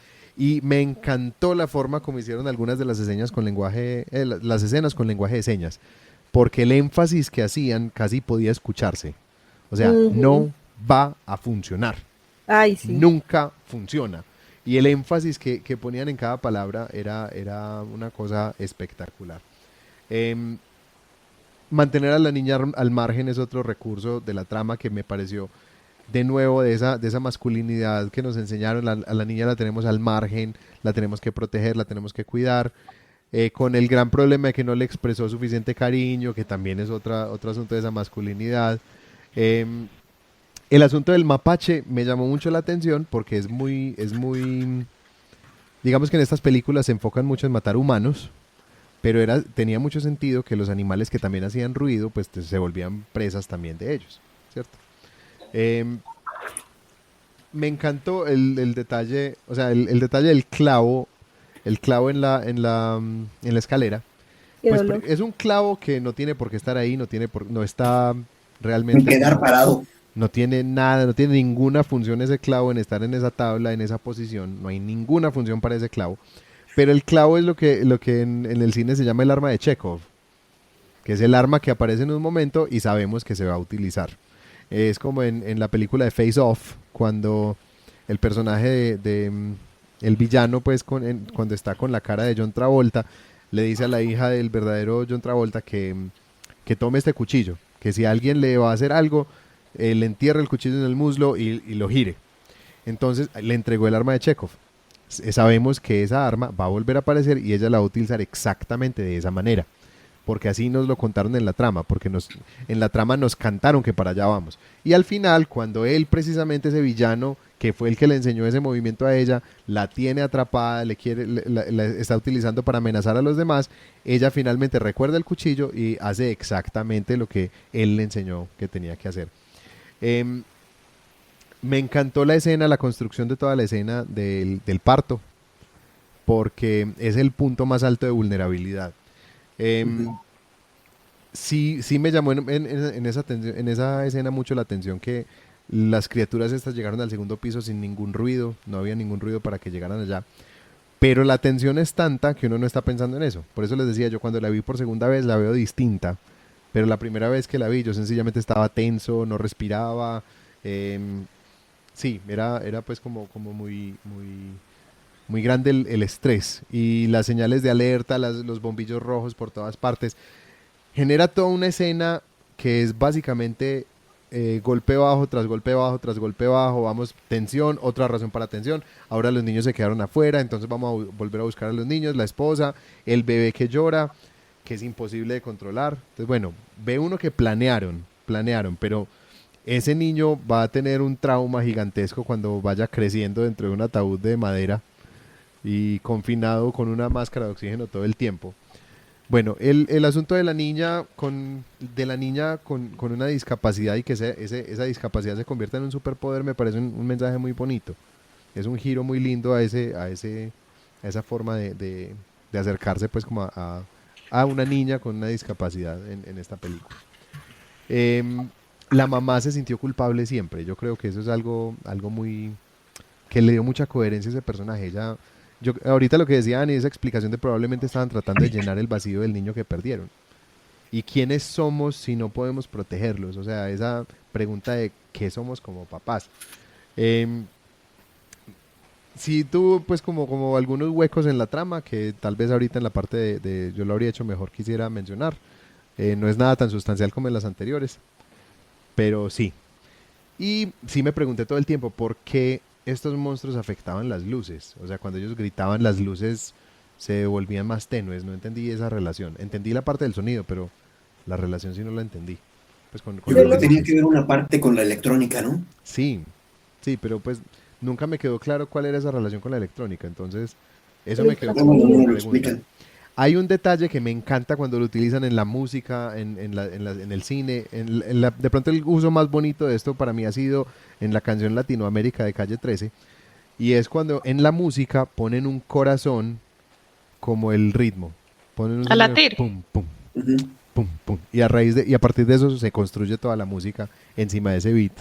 Y me encantó la forma como hicieron algunas de las escenas con lenguaje, las escenas con lenguaje de señas, porque el énfasis que hacían casi podía escucharse. O sea, no va a funcionar. Ay, sí. Nunca funciona. Y el énfasis que ponían en cada palabra era una cosa espectacular. Mantener a la niña al margen es otro recurso de la trama que me pareció de nuevo de esa masculinidad que nos enseñaron. A la niña la tenemos al margen, la tenemos que proteger, la tenemos que cuidar, con el gran problema de que no le expresó suficiente cariño, que también es otro asunto de esa masculinidad. El asunto del mapache me llamó mucho la atención porque es muy, digamos que en estas películas se enfocan mucho en matar humanos, pero tenía mucho sentido que los animales que también hacían ruido, pues se volvían presas también de ellos, ¿cierto? Me encantó el detalle, o sea, el detalle del clavo, el clavo en la escalera. Pues es un clavo que no tiene por qué estar ahí, no está realmente... Quedar parado. No tiene nada, no tiene ninguna función ese clavo en estar en esa tabla, en esa posición, no hay ninguna función para ese clavo. Pero el clavo es lo que en el cine se llama el arma de Chekhov, que es el arma que aparece en un momento y sabemos que se va a utilizar. Es como en la película de Face Off, cuando el personaje el villano, pues cuando está con la cara de John Travolta, le dice a la hija del verdadero John Travolta que tome este cuchillo, que si alguien le va a hacer algo, le entierre el cuchillo en el muslo y lo gire. Entonces le entregó el arma de Chekhov. Sabemos que esa arma va a volver a aparecer y ella la va a utilizar exactamente de esa manera, porque así nos lo contaron en la trama, porque en la trama nos cantaron que para allá vamos. Y al final, cuando él, precisamente ese villano, que fue el que le enseñó ese movimiento a ella, la tiene atrapada, la está utilizando para amenazar a los demás, ella finalmente recuerda el cuchillo y hace exactamente lo que él le enseñó que tenía que hacer. Me encantó la escena, la construcción de toda la escena del parto, porque es el punto más alto de vulnerabilidad. Sí me llamó en esa escena mucho la atención que las criaturas estas llegaron al segundo piso sin ningún ruido, no había ningún ruido para que llegaran allá, pero la tensión es tanta que uno no está pensando en eso. Por eso les decía, yo cuando la vi por segunda vez la veo distinta, pero la primera vez que la vi yo sencillamente estaba tenso, no respiraba. Sí, era pues como muy grande el estrés y las señales de alerta, los bombillos rojos por todas partes. Genera toda una escena que es básicamente golpe bajo tras golpe bajo tras golpe bajo, vamos, tensión, otra razón para tensión, ahora los niños se quedaron afuera, entonces vamos a volver a buscar a los niños, la esposa, el bebé que llora, que es imposible de controlar. Entonces bueno, ve uno que planearon, pero ese niño va a tener un trauma gigantesco cuando vaya creciendo dentro de un ataúd de madera y confinado con una máscara de oxígeno todo el tiempo. Bueno, el asunto de la niña con una discapacidad y que esa discapacidad se convierta en un superpoder me parece un mensaje muy bonito. Es un giro muy lindo a esa forma de acercarse pues como a una niña con una discapacidad en esta película. La mamá se sintió culpable siempre. Yo creo que eso es algo muy que le dio mucha coherencia a ese personaje. Ahorita lo que decía Ani, esa explicación de probablemente estaban tratando de llenar el vacío del niño que perdieron. ¿Y quiénes somos si no podemos protegerlos? O sea, esa pregunta de qué somos como papás. Sí tuvo pues como algunos huecos en la trama que tal vez ahorita en la parte de yo lo habría hecho mejor, quisiera mencionar. No es nada tan sustancial como en las anteriores, pero sí. Y sí me pregunté todo el tiempo por qué estos monstruos afectaban las luces. O sea, cuando ellos gritaban, las luces se volvían más tenues. No entendí esa relación. Entendí la parte del sonido, pero la relación sí no la entendí. Pues con Yo creo que tenía que ver una parte con la electrónica, ¿no? Sí, pero pues nunca me quedó claro cuál era esa relación con la electrónica. Entonces, eso me quedó como una pregunta. Hay un detalle que me encanta cuando lo utilizan en la música, en el cine. De pronto el uso más bonito de esto para mí ha sido en la canción Latinoamérica de Calle 13. Y es cuando en la música ponen un corazón como el ritmo. Ponen a latir. Pum, pum, pum, pum. Y a partir de eso se construye toda la música encima de ese beat.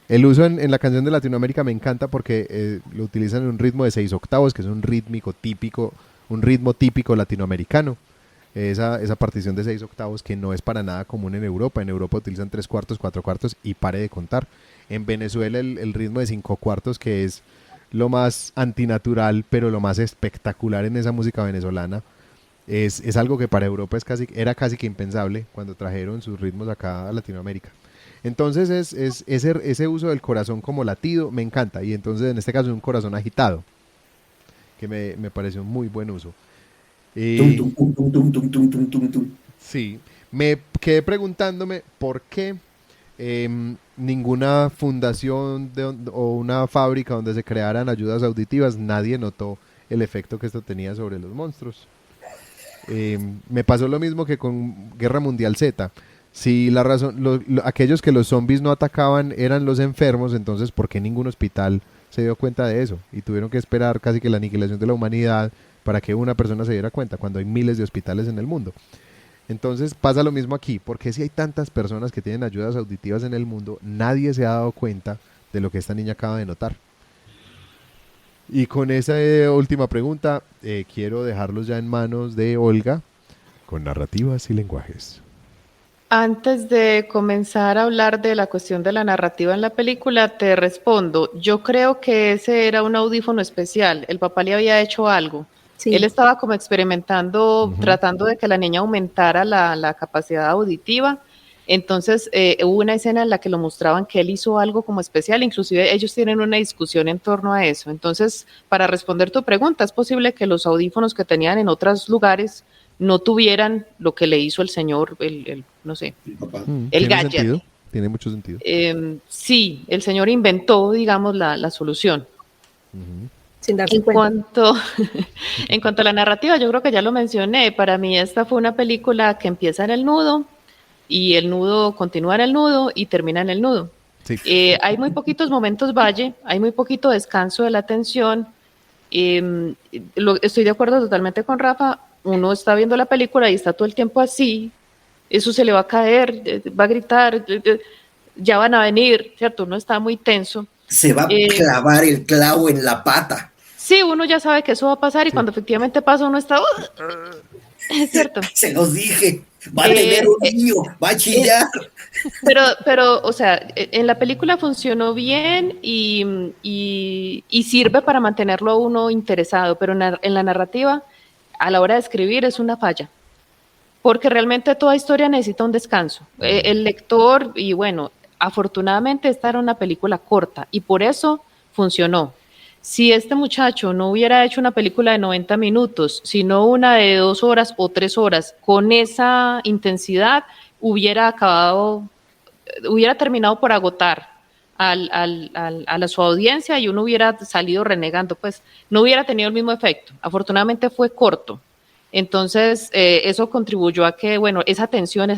El uso en la canción de Latinoamérica me encanta porque lo utilizan en un ritmo de 6 octavos, que es un ritmo típico latinoamericano. Esa partición de 6 octavos que no es para nada común en Europa. En Europa utilizan 3 cuartos, 4 cuartos y pare de contar. En Venezuela el ritmo de 5 cuartos, que es lo más antinatural, pero lo más espectacular en esa música venezolana, es algo que para Europa era casi que impensable cuando trajeron sus ritmos acá a Latinoamérica. Entonces ese uso del corazón como latido me encanta, y entonces en este caso es un corazón agitado, que me pareció un muy buen uso. Sí, me quedé preguntándome por qué ninguna fundación o una fábrica donde se crearan ayudas auditivas, nadie notó el efecto que esto tenía sobre los monstruos. Me pasó lo mismo que con Guerra Mundial Z. Si la razón, aquellos que los zombies no atacaban eran los enfermos, entonces ¿por qué ningún hospital se dio cuenta de eso? Y tuvieron que esperar casi que la aniquilación de la humanidad para que una persona se diera cuenta, cuando hay miles de hospitales en el mundo. Entonces pasa lo mismo aquí, porque si hay tantas personas que tienen ayudas auditivas en el mundo, nadie se ha dado cuenta de lo que esta niña acaba de notar. Y con esa última pregunta, quiero dejarlos ya en manos de Olga, con narrativas y lenguajes. Antes de comenzar a hablar de la cuestión de la narrativa en la película, te respondo. Yo creo que ese era un audífono especial. El papá le había hecho algo. Él Sí, estaba como experimentando, tratando de que la niña aumentara la capacidad auditiva. Entonces, hubo una escena en la que lo mostraban que él hizo algo como especial. Inclusive ellos tienen una discusión en torno a eso. Entonces, para responder tu pregunta, es posible que los audífonos que tenían en otros lugares no tuvieran lo que le hizo el señor, no sé, Papá. el Tiene gadget. sentido, tiene mucho sentido. Sí, el señor inventó, digamos, la solución. sin darse En cuenta. cuanto, en cuanto a la narrativa, yo creo que ya lo mencioné. Para mí esta fue una película que empieza en el nudo y el nudo continúa en el nudo y termina en el nudo. Sí. Hay muy poquitos momentos valle, hay muy poquito descanso de la atención. Estoy de acuerdo totalmente con Rafa. Uno está viendo la película y está todo el tiempo así. Eso se le va a caer, va a gritar, ya van a venir, ¿cierto? Uno está muy tenso. Se va a Eh, clavar el clavo en la pata. sí, uno ya sabe que eso va a pasar y cuando efectivamente pasa uno está, es cierto. Se los dije. Va a Eh, tener un eh, niño, va a eh, chillar. pero, o sea, en la película funcionó bien y sirve para mantenerlo a uno interesado, pero en la narrativa, a la hora de escribir, es una falla. Porque realmente toda historia necesita un descanso. El lector, y bueno, afortunadamente esta era una película corta y por eso funcionó. Si este muchacho no hubiera hecho una película de 90 minutos, sino una de 2 horas o 3 horas, con esa intensidad, hubiera acabado, hubiera terminado por agotar a su audiencia y uno hubiera salido renegando, pues no hubiera tenido el mismo efecto. Afortunadamente fue corto. Entonces, eso contribuyó a que, bueno, esa tensión,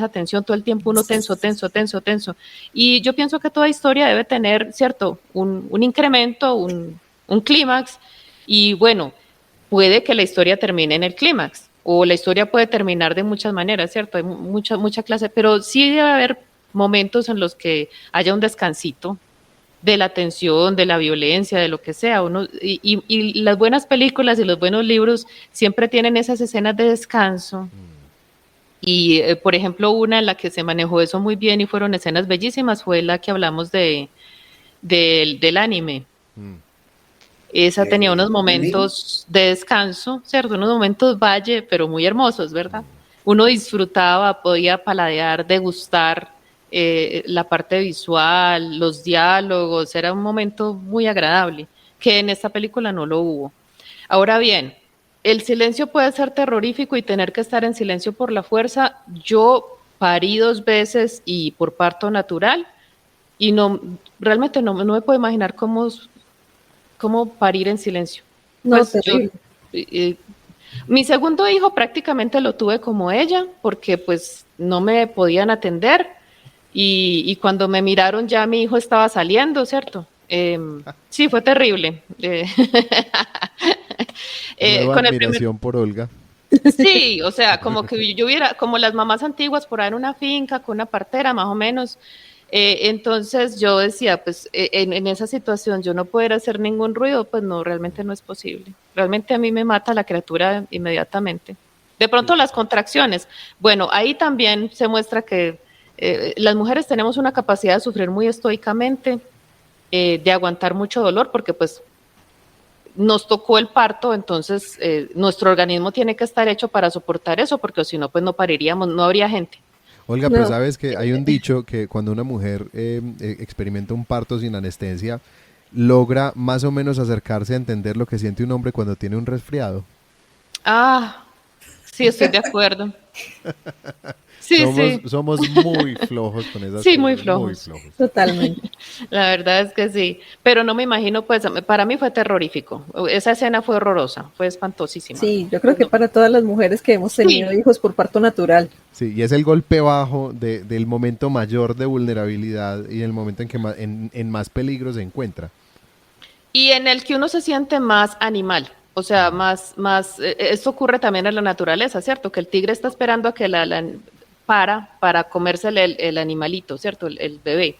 todo el tiempo uno tenso, tenso, tenso, tenso. Y yo pienso que toda historia debe tener, ¿cierto? Un incremento, un clímax. Y bueno, puede que la historia termine en el clímax. O la historia puede terminar de muchas maneras, ¿cierto? Hay mucha clase, pero sí debe haber momentos en los que haya un descansito de la tensión, de la violencia, de lo que sea. Y las buenas películas y los buenos libros siempre tienen esas escenas de descanso. Y, por ejemplo, una en la que se manejó eso muy bien y fueron escenas bellísimas fue la que hablamos del anime. Esa tenía unos momentos de descanso, ¿cierto? Unos momentos valle, pero muy hermosos, ¿verdad? Uno disfrutaba, podía paladear, degustar la parte visual, los diálogos, era un momento muy agradable, que en esta película no lo hubo. Ahora bien, el silencio puede ser terrorífico y tener que estar en silencio por la fuerza. Yo parí 2 veces y por parto natural y no, realmente no me puedo imaginar cómo parir en silencio. No, Pues yo, terrible. eh, mi segundo hijo prácticamente lo tuve como ella, porque pues no me podían atender y cuando me miraron ya mi hijo estaba saliendo, ¿cierto? Sí, fue terrible. Nueva Con el primer, admiración por Olga. sí, o sea, como que yo hubiera, como las mamás antiguas por ahí en una finca con una partera, más o menos. Entonces yo decía, pues en esa situación yo no poder hacer ningún ruido, pues no, realmente no es posible. Realmente a mí me mata la criatura inmediatamente. De pronto las contracciones. Bueno, ahí también se muestra que las mujeres tenemos una capacidad de sufrir muy estoicamente, de aguantar mucho dolor, porque pues nos tocó el parto, entonces nuestro organismo tiene que estar hecho para soportar eso, porque si no, pues no pariríamos, no habría gente. Olga, pero No. sabes que hay un dicho que cuando una mujer experimenta un parto sin anestesia, logra más o menos acercarse a entender lo que siente un hombre cuando tiene un resfriado. Ah, sí, estoy de acuerdo. Sí, sí, Somos muy flojos con esas sí, cosas, muy muy flojos. flojos. Totalmente. La verdad es que sí, pero no me imagino, pues para mí fue terrorífico. Esa escena fue horrorosa, fue espantosísima. Sí, yo creo Pues que no. para todas las mujeres que hemos tenido Sí, hijos por parto natural. Sí, y es el golpe bajo del momento mayor de vulnerabilidad y el momento en que en más peligro se encuentra. y en el que uno se siente más animal, o sea, esto ocurre también en la naturaleza, ¿cierto? Que el tigre está esperando a que para comérsele el animalito, ¿cierto? El bebé.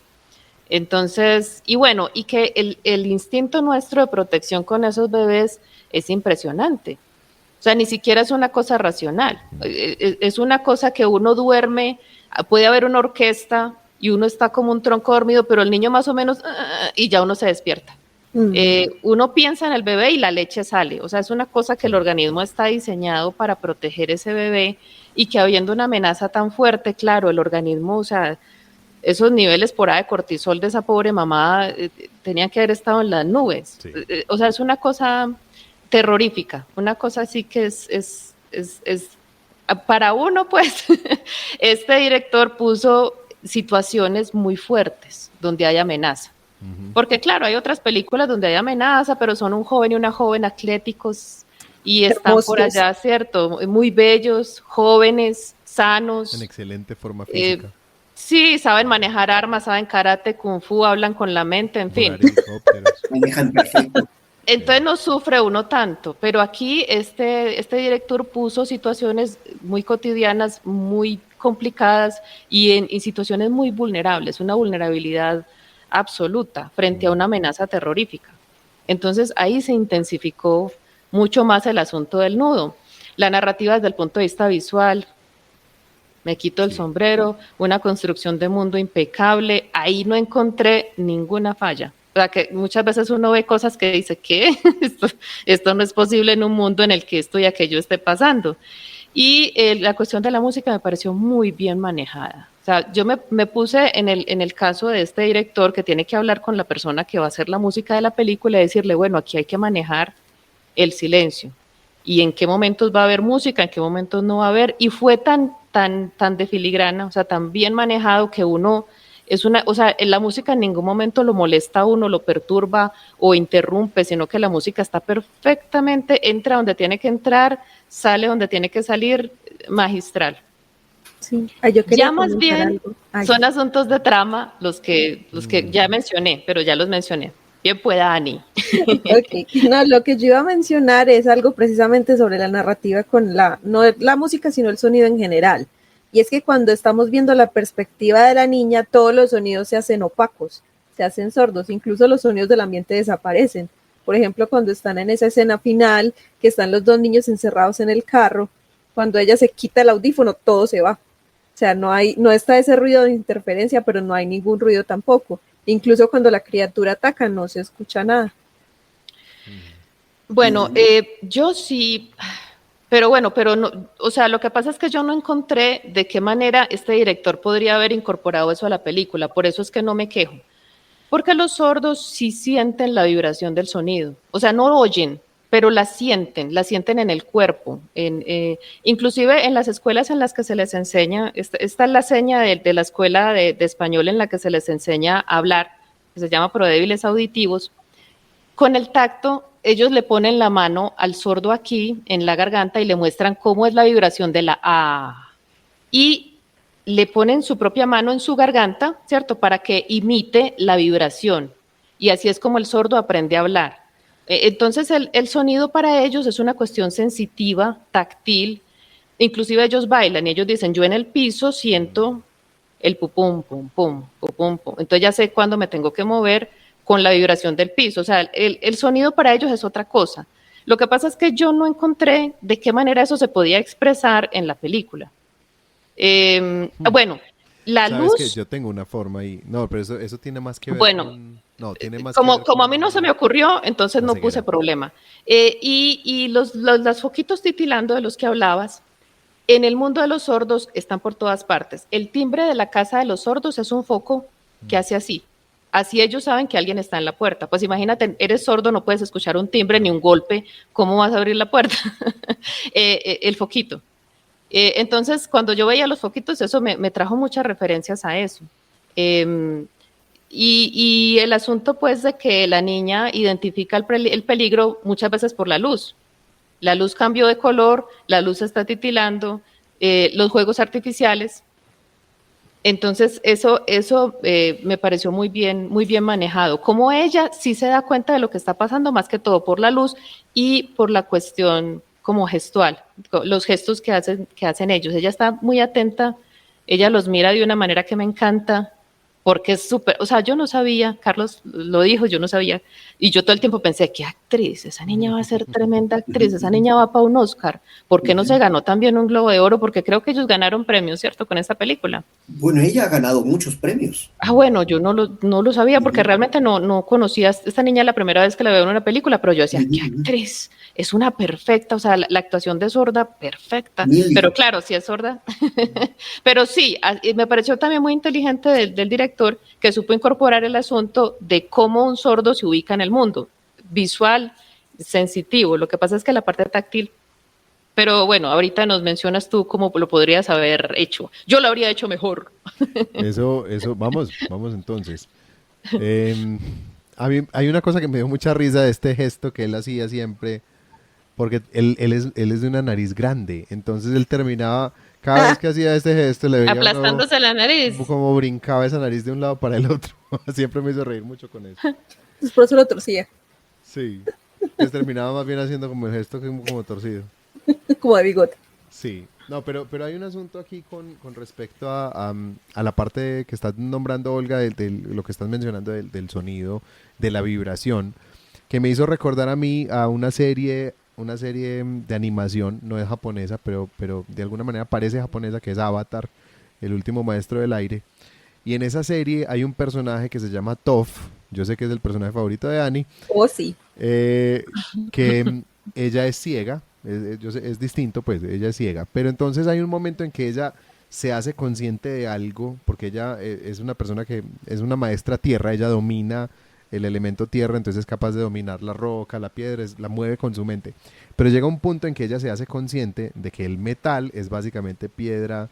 Entonces, y bueno, y que el instinto nuestro de protección con esos bebés es impresionante. O sea, ni siquiera es una cosa racional, es una cosa que uno duerme, puede haber una orquesta y uno está como un tronco dormido, pero el niño más o menos, y ya uno se despierta. Uno piensa en el bebé y la leche sale, o sea, es una cosa que el organismo está diseñado para proteger ese bebé y que habiendo una amenaza tan fuerte, claro, el organismo, o sea, esos niveles por ahí de cortisol de esa pobre mamá tenían que haber estado en las nubes. Sí. O sea, es una cosa terrorífica, una cosa así que es para uno, pues, este director puso situaciones muy fuertes donde hay amenaza. Porque claro, hay otras películas donde hay amenaza, pero son un joven y una joven atléticos y están Hermosos. por allá, ¿cierto? Muy bellos, jóvenes, sanos. En excelente forma física. Sí, saben manejar armas, saben karate, kung fu, hablan con la mente, en fin. Volar helicópteros. Manejan perfecto. Entonces no sufre uno tanto, pero aquí este director puso situaciones muy cotidianas, muy complicadas y en situaciones muy vulnerables, una vulnerabilidad absoluta frente a una amenaza terrorífica. Entonces ahí se intensificó mucho más el asunto del nudo. La narrativa desde el punto de vista visual, me quito el sombrero, una construcción de mundo impecable, ahí no encontré ninguna falla. O sea, que muchas veces uno ve cosas que dice, ¿qué? Esto no es posible en un mundo en el que esto y aquello esté pasando. Y la cuestión de la música me pareció muy bien manejada. O sea, yo me puse en el caso de este director que tiene que hablar con la persona que va a hacer la música de la película y decirle, bueno, aquí hay que manejar el silencio. Y en qué momentos va a haber música, en qué momentos no va a haber. Y fue tan de filigrana, o sea, tan bien manejado que uno o sea, en la música en ningún momento lo molesta a uno, lo perturba o interrumpe, sino que la música está perfectamente, entra donde tiene que entrar, sale donde tiene que salir, magistral. Sí. Yo quería Ya más bien algo. son asuntos de trama los que ya mencioné, pero ya los mencioné. Bien pueda, Ani. Okay. No, lo que yo iba a mencionar es algo precisamente sobre la narrativa con no la música, sino el sonido en general. Y es que cuando estamos viendo la perspectiva de la niña, todos los sonidos se hacen opacos, se hacen sordos, incluso los sonidos del ambiente desaparecen. Por ejemplo, cuando están en esa escena final, que están los dos niños encerrados en el carro, cuando ella se quita el audífono, todo se va. O sea, no está ese ruido de interferencia, pero no hay ningún ruido tampoco. Incluso cuando la criatura ataca, no se escucha nada. Bueno, yo sí, pero no, o sea, lo que pasa es que yo no encontré de qué manera este director podría haber incorporado eso a la película, por eso es que no me quejo, porque los sordos sí sienten la vibración del sonido, o sea, no oyen, pero la sienten en el cuerpo, inclusive en las escuelas en las que se les enseña, esta es la seña de la escuela de español en la que se les enseña a hablar, que se llama Prodébiles Auditivos. Con el tacto, ellos le ponen la mano al sordo aquí en la garganta y le muestran cómo es la vibración de la A. Y le ponen su propia mano en su garganta, ¿cierto? Para que imite la vibración. Y así es como el sordo aprende a hablar. Entonces, el sonido para ellos es una cuestión sensitiva, táctil. Inclusive ellos bailan y ellos dicen, yo en el piso siento el pupum, pum, pum, pupum, pum. Entonces ya sé cuándo me tengo que mover con la vibración del piso, o sea, el sonido para ellos es otra cosa. Lo que pasa es que yo no encontré de qué manera eso se podía expresar en la película. Bueno, la ¿Sabes luz... que yo tengo una forma ahí? No, pero eso tiene más que ver no, tiene más como, que ver como a mí no se me ocurrió, entonces no puse ceguera. problema. Y los foquitos titilando de los que hablabas, en el mundo de los sordos están por todas partes. El timbre de la casa de los sordos es un foco que hace así. Así ellos saben que alguien está en la puerta. Pues imagínate, eres sordo, no puedes escuchar un timbre ni un golpe. ¿Cómo vas a abrir la puerta? El foquito. Entonces, cuando yo veía los foquitos, eso me trajo muchas referencias a eso. Y el asunto, pues, de que la niña identifica el peligro muchas veces por la luz. La luz cambió de color, la luz está titilando, los juegos artificiales. Entonces, eso me pareció muy bien manejado. Como ella sí se da cuenta de lo que está pasando, más que todo por la luz y por la cuestión como gestual, los gestos que hacen ellos. Ella está muy atenta, ella los mira de una manera que me encanta. porque es súper, o sea, yo no sabía, Carlos lo dijo, yo no sabía, y yo todo el tiempo pensé, qué actriz, esa niña va a ser tremenda actriz, esa niña va para un Oscar, ¿por qué no se ganó también un Globo de Oro? Porque creo que ellos ganaron premios, ¿cierto?, con esta película. Bueno, ella ha ganado muchos premios. Ah, bueno, yo no lo sabía porque realmente no conocía a esta niña la primera vez que la veo en una película, pero yo decía, qué actriz, es una perfecta, o sea, la actuación de sorda, perfecta, pero claro, sí es sorda, pero sí, me pareció también muy inteligente del director que supo incorporar el asunto de cómo un sordo se ubica en el mundo, visual, sensitivo, lo que pasa es que la parte táctil. Pero bueno, ahorita nos mencionas tú cómo lo podrías haber hecho. Yo lo habría hecho mejor. Eso, vamos entonces. A mí hay una cosa que me dio mucha risa de este gesto que él hacía siempre, porque él es de una nariz grande, entonces él terminaba, cada vez que hacía este gesto, le veía aplastándose la nariz. Como brincaba esa nariz de un lado para el otro. Siempre me hizo reír mucho con eso. Pues por eso lo torcía. Sí, pues terminaba más bien haciendo como el gesto como torcido. Como de bigote. Sí, no, pero hay un asunto aquí con respecto a la parte que estás nombrando, Olga, de lo que estás mencionando del sonido, de la vibración, que me hizo recordar a mí a una serie de animación, no es japonesa, pero de alguna manera parece japonesa, que es Avatar, el último maestro del aire. Y en esa serie hay un personaje que se llama Toph, yo sé que es el personaje favorito de Annie. Oh, sí. Que ella es ciega. Es distinto, pues ella es ciega, pero entonces hay un momento en que ella se hace consciente de algo, porque ella es una persona que es una maestra tierra, ella domina el elemento tierra, entonces es capaz de dominar la roca, la piedra, la mueve con su mente, pero llega un punto en que ella se hace consciente de que el metal es básicamente piedra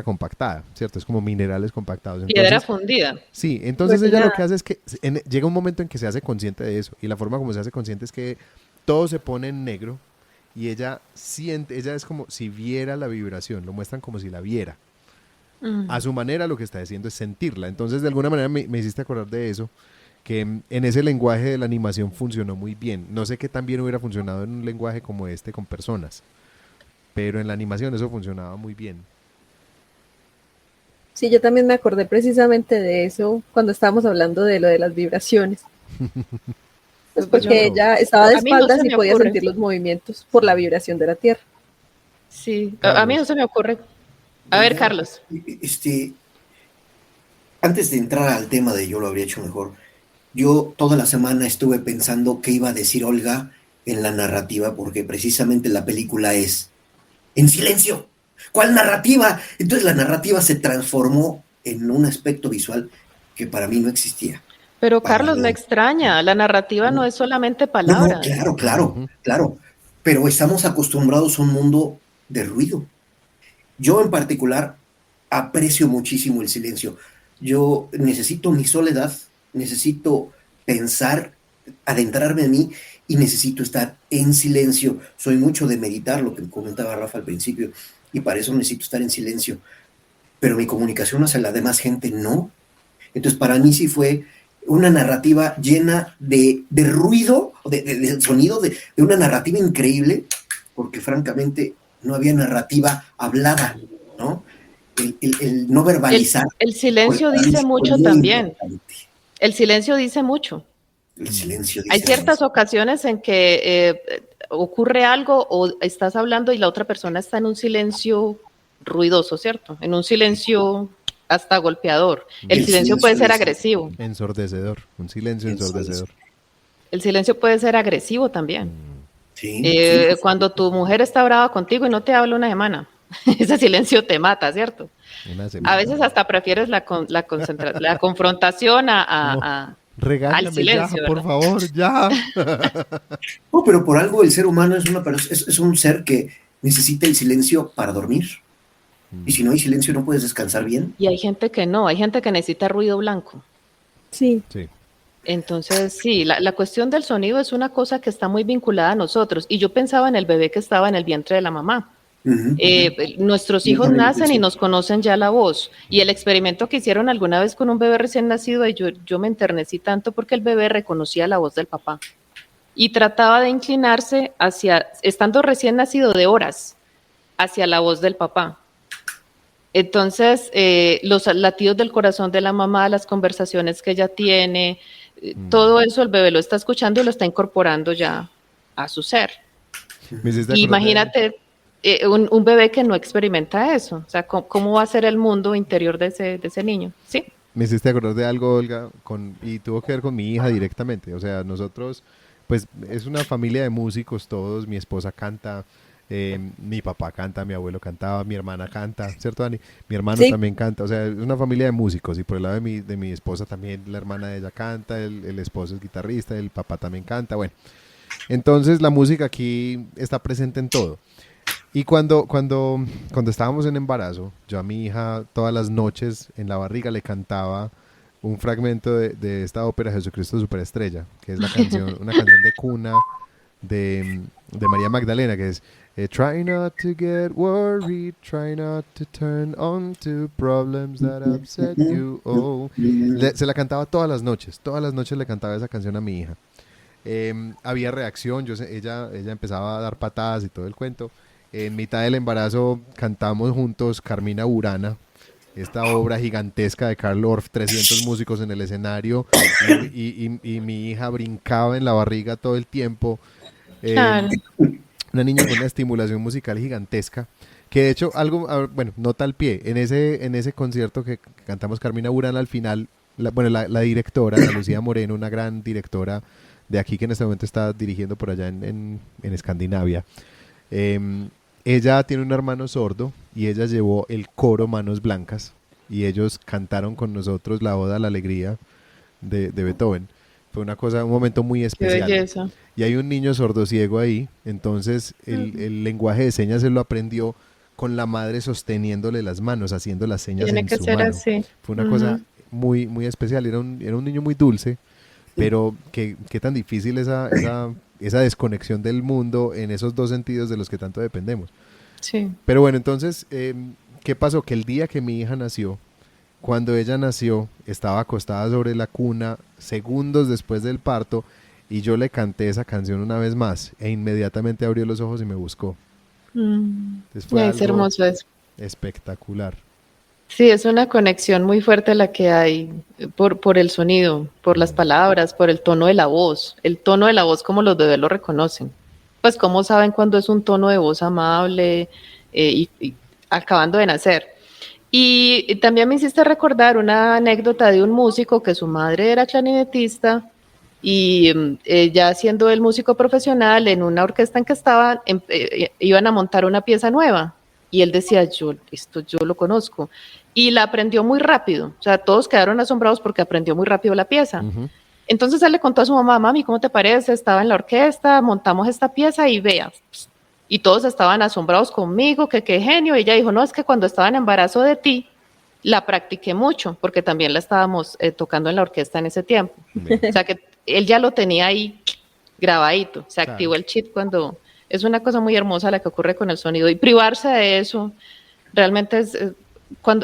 compactada, ¿cierto? Es como minerales compactados. Entonces, piedra fundida. Sí, entonces ella lo que hace es que llega un momento en que se hace consciente de eso, y la forma como se hace consciente es que todo se pone en negro, y ella siente, ella es como si viera la vibración, lo muestran como si la viera. A su manera lo que está haciendo es sentirla. Entonces de alguna manera me hiciste acordar de eso, que en ese lenguaje de la animación funcionó muy bien. No sé qué tan bien hubiera funcionado en un lenguaje como este con personas, pero en la animación eso funcionaba muy bien. Sí, yo también me acordé precisamente de eso cuando estábamos hablando de lo de las vibraciones. Pues porque ella estaba de espaldas y podía sentir los movimientos por la vibración de la tierra. Sí, a mí no se me ocurre. A ver, Carlos. Antes de entrar al tema de yo lo habría hecho mejor, yo toda la semana estuve pensando qué iba a decir Olga en la narrativa, porque precisamente la película es en silencio. ¿Cuál narrativa? Entonces la narrativa se transformó en un aspecto visual que para mí no existía. Pero Carlos, me extraña, la narrativa no es solamente palabras. No, claro, pero estamos acostumbrados a un mundo de ruido. Yo en particular aprecio muchísimo el silencio. Yo necesito mi soledad, necesito pensar, adentrarme en mí y necesito estar en silencio. Soy mucho de meditar, lo que comentaba Rafa al principio, y para eso necesito estar en silencio. Pero mi comunicación hacia la demás gente no. Entonces para mí sí fue una narrativa llena de ruido, de sonido, de una narrativa increíble, porque francamente no había narrativa hablada, ¿no? El no verbalizar. El silencio dice mucho también. El silencio dice mucho. El silencio dice Hay ciertas ocasiones en que ocurre algo o estás hablando y la otra persona está en un silencio ruidoso, ¿cierto? En un silencio hasta golpeador. El silencio puede ser agresivo. Ensordecedor, un silencio ensordecedor. El silencio puede ser agresivo también. Sí, cuando tu mujer está brava contigo y no te habla una semana, ese silencio te mata, ¿cierto? A veces hasta prefieres la confrontación regáñame al silencio, ya, por favor, ya. No, pero por algo el ser humano es un ser que necesita el silencio para dormir. Y si no hay silencio no puedes descansar bien. Y hay gente que no, hay gente que necesita ruido blanco. Sí. Entonces, sí, la cuestión del sonido es una cosa que está muy vinculada a nosotros. Y yo pensaba en el bebé que estaba en el vientre de la mamá. Nuestros hijos nacen y nos conocen ya la voz. Y el experimento que hicieron alguna vez con un bebé recién nacido, yo me enternecí tanto porque el bebé reconocía la voz del papá. Y trataba de inclinarse hacia, estando recién nacido de horas, hacia la voz del papá. Entonces, los latidos del corazón de la mamá, las conversaciones que ella tiene, todo eso el bebé lo está escuchando y lo está incorporando ya a su ser. Me hiciste Y acordar imagínate un bebé que no experimenta eso, o sea, ¿cómo va a ser el mundo interior de ese niño? ¿Sí? Me hiciste acordar de algo, Olga, y tuvo que ver con mi hija directamente. O sea, nosotros, pues es una familia de músicos todos. Mi esposa canta, mi papá canta, mi abuelo cantaba, mi hermana canta, ¿cierto, Dani? Mi hermano Sí. también canta. O sea, es una familia de músicos. Y por el lado de mi esposa también, la hermana de ella canta, el esposo es guitarrista, el papá también canta. Bueno, entonces la música aquí está presente en todo. Y cuando estábamos en embarazo, yo a mi hija todas las noches en la barriga le cantaba un fragmento de esta ópera Jesucristo Superestrella, que es una canción de cuna de María Magdalena, que es Try not to get worried, try not to turn on to problems that upset you. Oh. Se la cantaba todas las noches le cantaba esa canción a mi hija. Había reacción, ella empezaba a dar patadas y todo el cuento. En mitad del embarazo cantamos juntos Carmina Burana, esta obra gigantesca de Karl Orff, 300 músicos en el escenario y mi hija brincaba en la barriga todo el tiempo. Claro. Una niña con una estimulación musical gigantesca, que de hecho bueno, nota al pie, en ese concierto que cantamos Carmina Burana al final, la directora, la Lucía Moreno, una gran directora de aquí que en este momento está dirigiendo por allá en Escandinavia, ella tiene un hermano sordo y ella llevó el coro Manos Blancas y ellos cantaron con nosotros la Oda a la Alegría de Beethoven. Fue un momento muy Qué especial. belleza. Y hay un niño sordociego ahí, entonces el lenguaje de señas él lo aprendió con la madre sosteniéndole las manos, haciendo las señas Tiene en que su ser mano. así. Fue una cosa muy, muy especial. Era un niño muy dulce, pero qué tan difícil esa desconexión del mundo en esos dos sentidos de los que tanto dependemos. Sí. Pero bueno, entonces, ¿qué pasó? Que el día que mi hija nació, cuando ella nació, estaba acostada sobre la cuna segundos después del parto y yo le canté esa canción una vez más e inmediatamente abrió los ojos y me buscó. Entonces fue Es algo hermoso eso. espectacular. Sí, es una conexión muy fuerte la que hay por el sonido, por las palabras, por el tono de la voz. El tono de la voz, como los bebés lo reconocen. Pues, ¿cómo saben cuando es un tono de voz amable y acabando de nacer? Y también me hiciste recordar una anécdota de un músico que su madre era clarinetista y ya siendo el músico profesional en una orquesta en que estaban, iban a montar una pieza nueva. Y él decía, esto yo lo conozco. Y la aprendió muy rápido. O sea, todos quedaron asombrados porque aprendió muy rápido la pieza. Uh-huh. Entonces él le contó a su mamá, mami, ¿cómo te parece? Estaba en la orquesta, montamos esta pieza y vea. Y todos estaban asombrados conmigo, que qué genio. Y ella dijo, no, es que cuando estaba en embarazo de ti, la practiqué mucho, porque también la estábamos tocando en la orquesta en ese tiempo. Bien. O sea, que él ya lo tenía ahí grabadito. Se Claro. activó el chip cuando... Es una cosa muy hermosa la que ocurre con el sonido. Y privarse de eso, realmente es...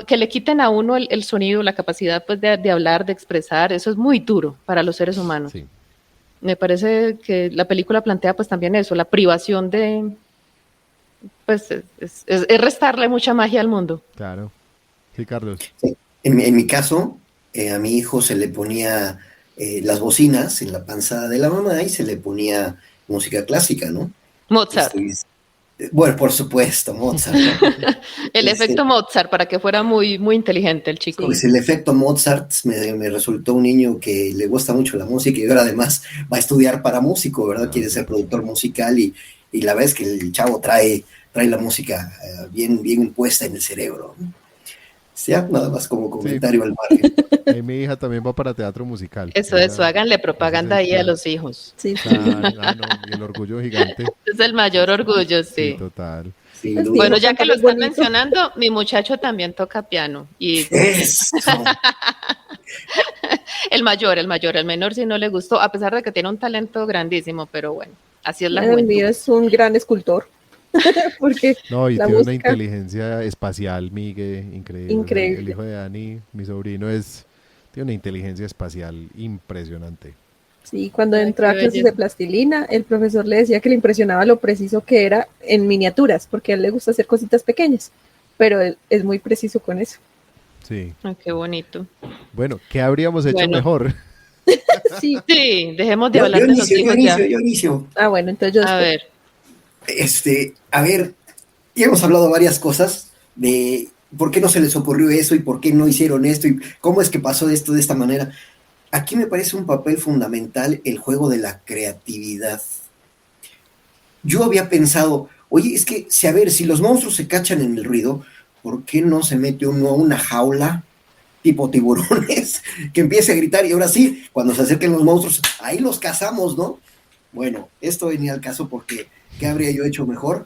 que le quiten a uno el sonido, la capacidad pues, de hablar, de expresar, eso es muy duro para los seres humanos. Sí. Me parece que la película plantea pues también eso, la privación de... Pues es restarle mucha magia al mundo. Claro. Sí, Carlos. Sí. En mi caso, a mi hijo se le ponía las bocinas en la panza de la mamá y se le ponía música clásica, ¿no? Mozart. Bueno, por supuesto, Mozart. El efecto Mozart, para que fuera muy, muy inteligente el chico. Pues el efecto Mozart me resultó un niño que le gusta mucho la música y ahora además va a estudiar para músico, ¿verdad? Quiere ser productor musical y la verdad es que el chavo trae la música bien impuesta en el cerebro, ¿no? Ya, nada más como comentario al margen. Mi hija también va para teatro musical. Eso, háganle propaganda ahí a los hijos. Sí. Claro, y el orgullo gigante. Es el mayor orgullo, sí. Sí, total. Sí, Pues Bueno, sí, ya que lo están bonito. mencionando, mi muchacho también toca piano. Y Eso. el mayor, el menor sí no le gustó, a pesar de que tiene un talento grandísimo, pero bueno, así es la El mío juventud. es un gran escultor. Porque No, y la tiene una música- inteligencia espacial, Miguel, increíble. Increíble. El hijo de Dani, mi sobrino, tiene una inteligencia espacial impresionante. Sí, cuando Ay, entró a qué clases belleza. de plastilina, el profesor le decía que le impresionaba lo preciso que era en miniaturas, porque a él le gusta hacer cositas pequeñas. pero él es muy preciso con eso. Sí. Ay, qué bonito. Bueno, ¿qué habríamos hecho Bueno. mejor? Sí. Sí, dejemos de Yo hablar de los inicio, yo hijos ya. inicio, yo inicio. Ah, bueno, entonces yo A después. ver, A ver, ya hemos hablado varias cosas de por qué no se les ocurrió eso y por qué no hicieron esto y cómo es que pasó esto de esta manera. Aquí me parece un papel fundamental el juego de la creatividad. Yo había pensado, oye, es que si a ver, si los monstruos se cachan en el ruido, ¿por qué no se mete uno a una jaula tipo tiburones que empiece a gritar y ahora sí, cuando se acerquen los monstruos, ahí los cazamos, ¿no? Bueno, esto venía al caso porque ¿qué habría yo hecho mejor?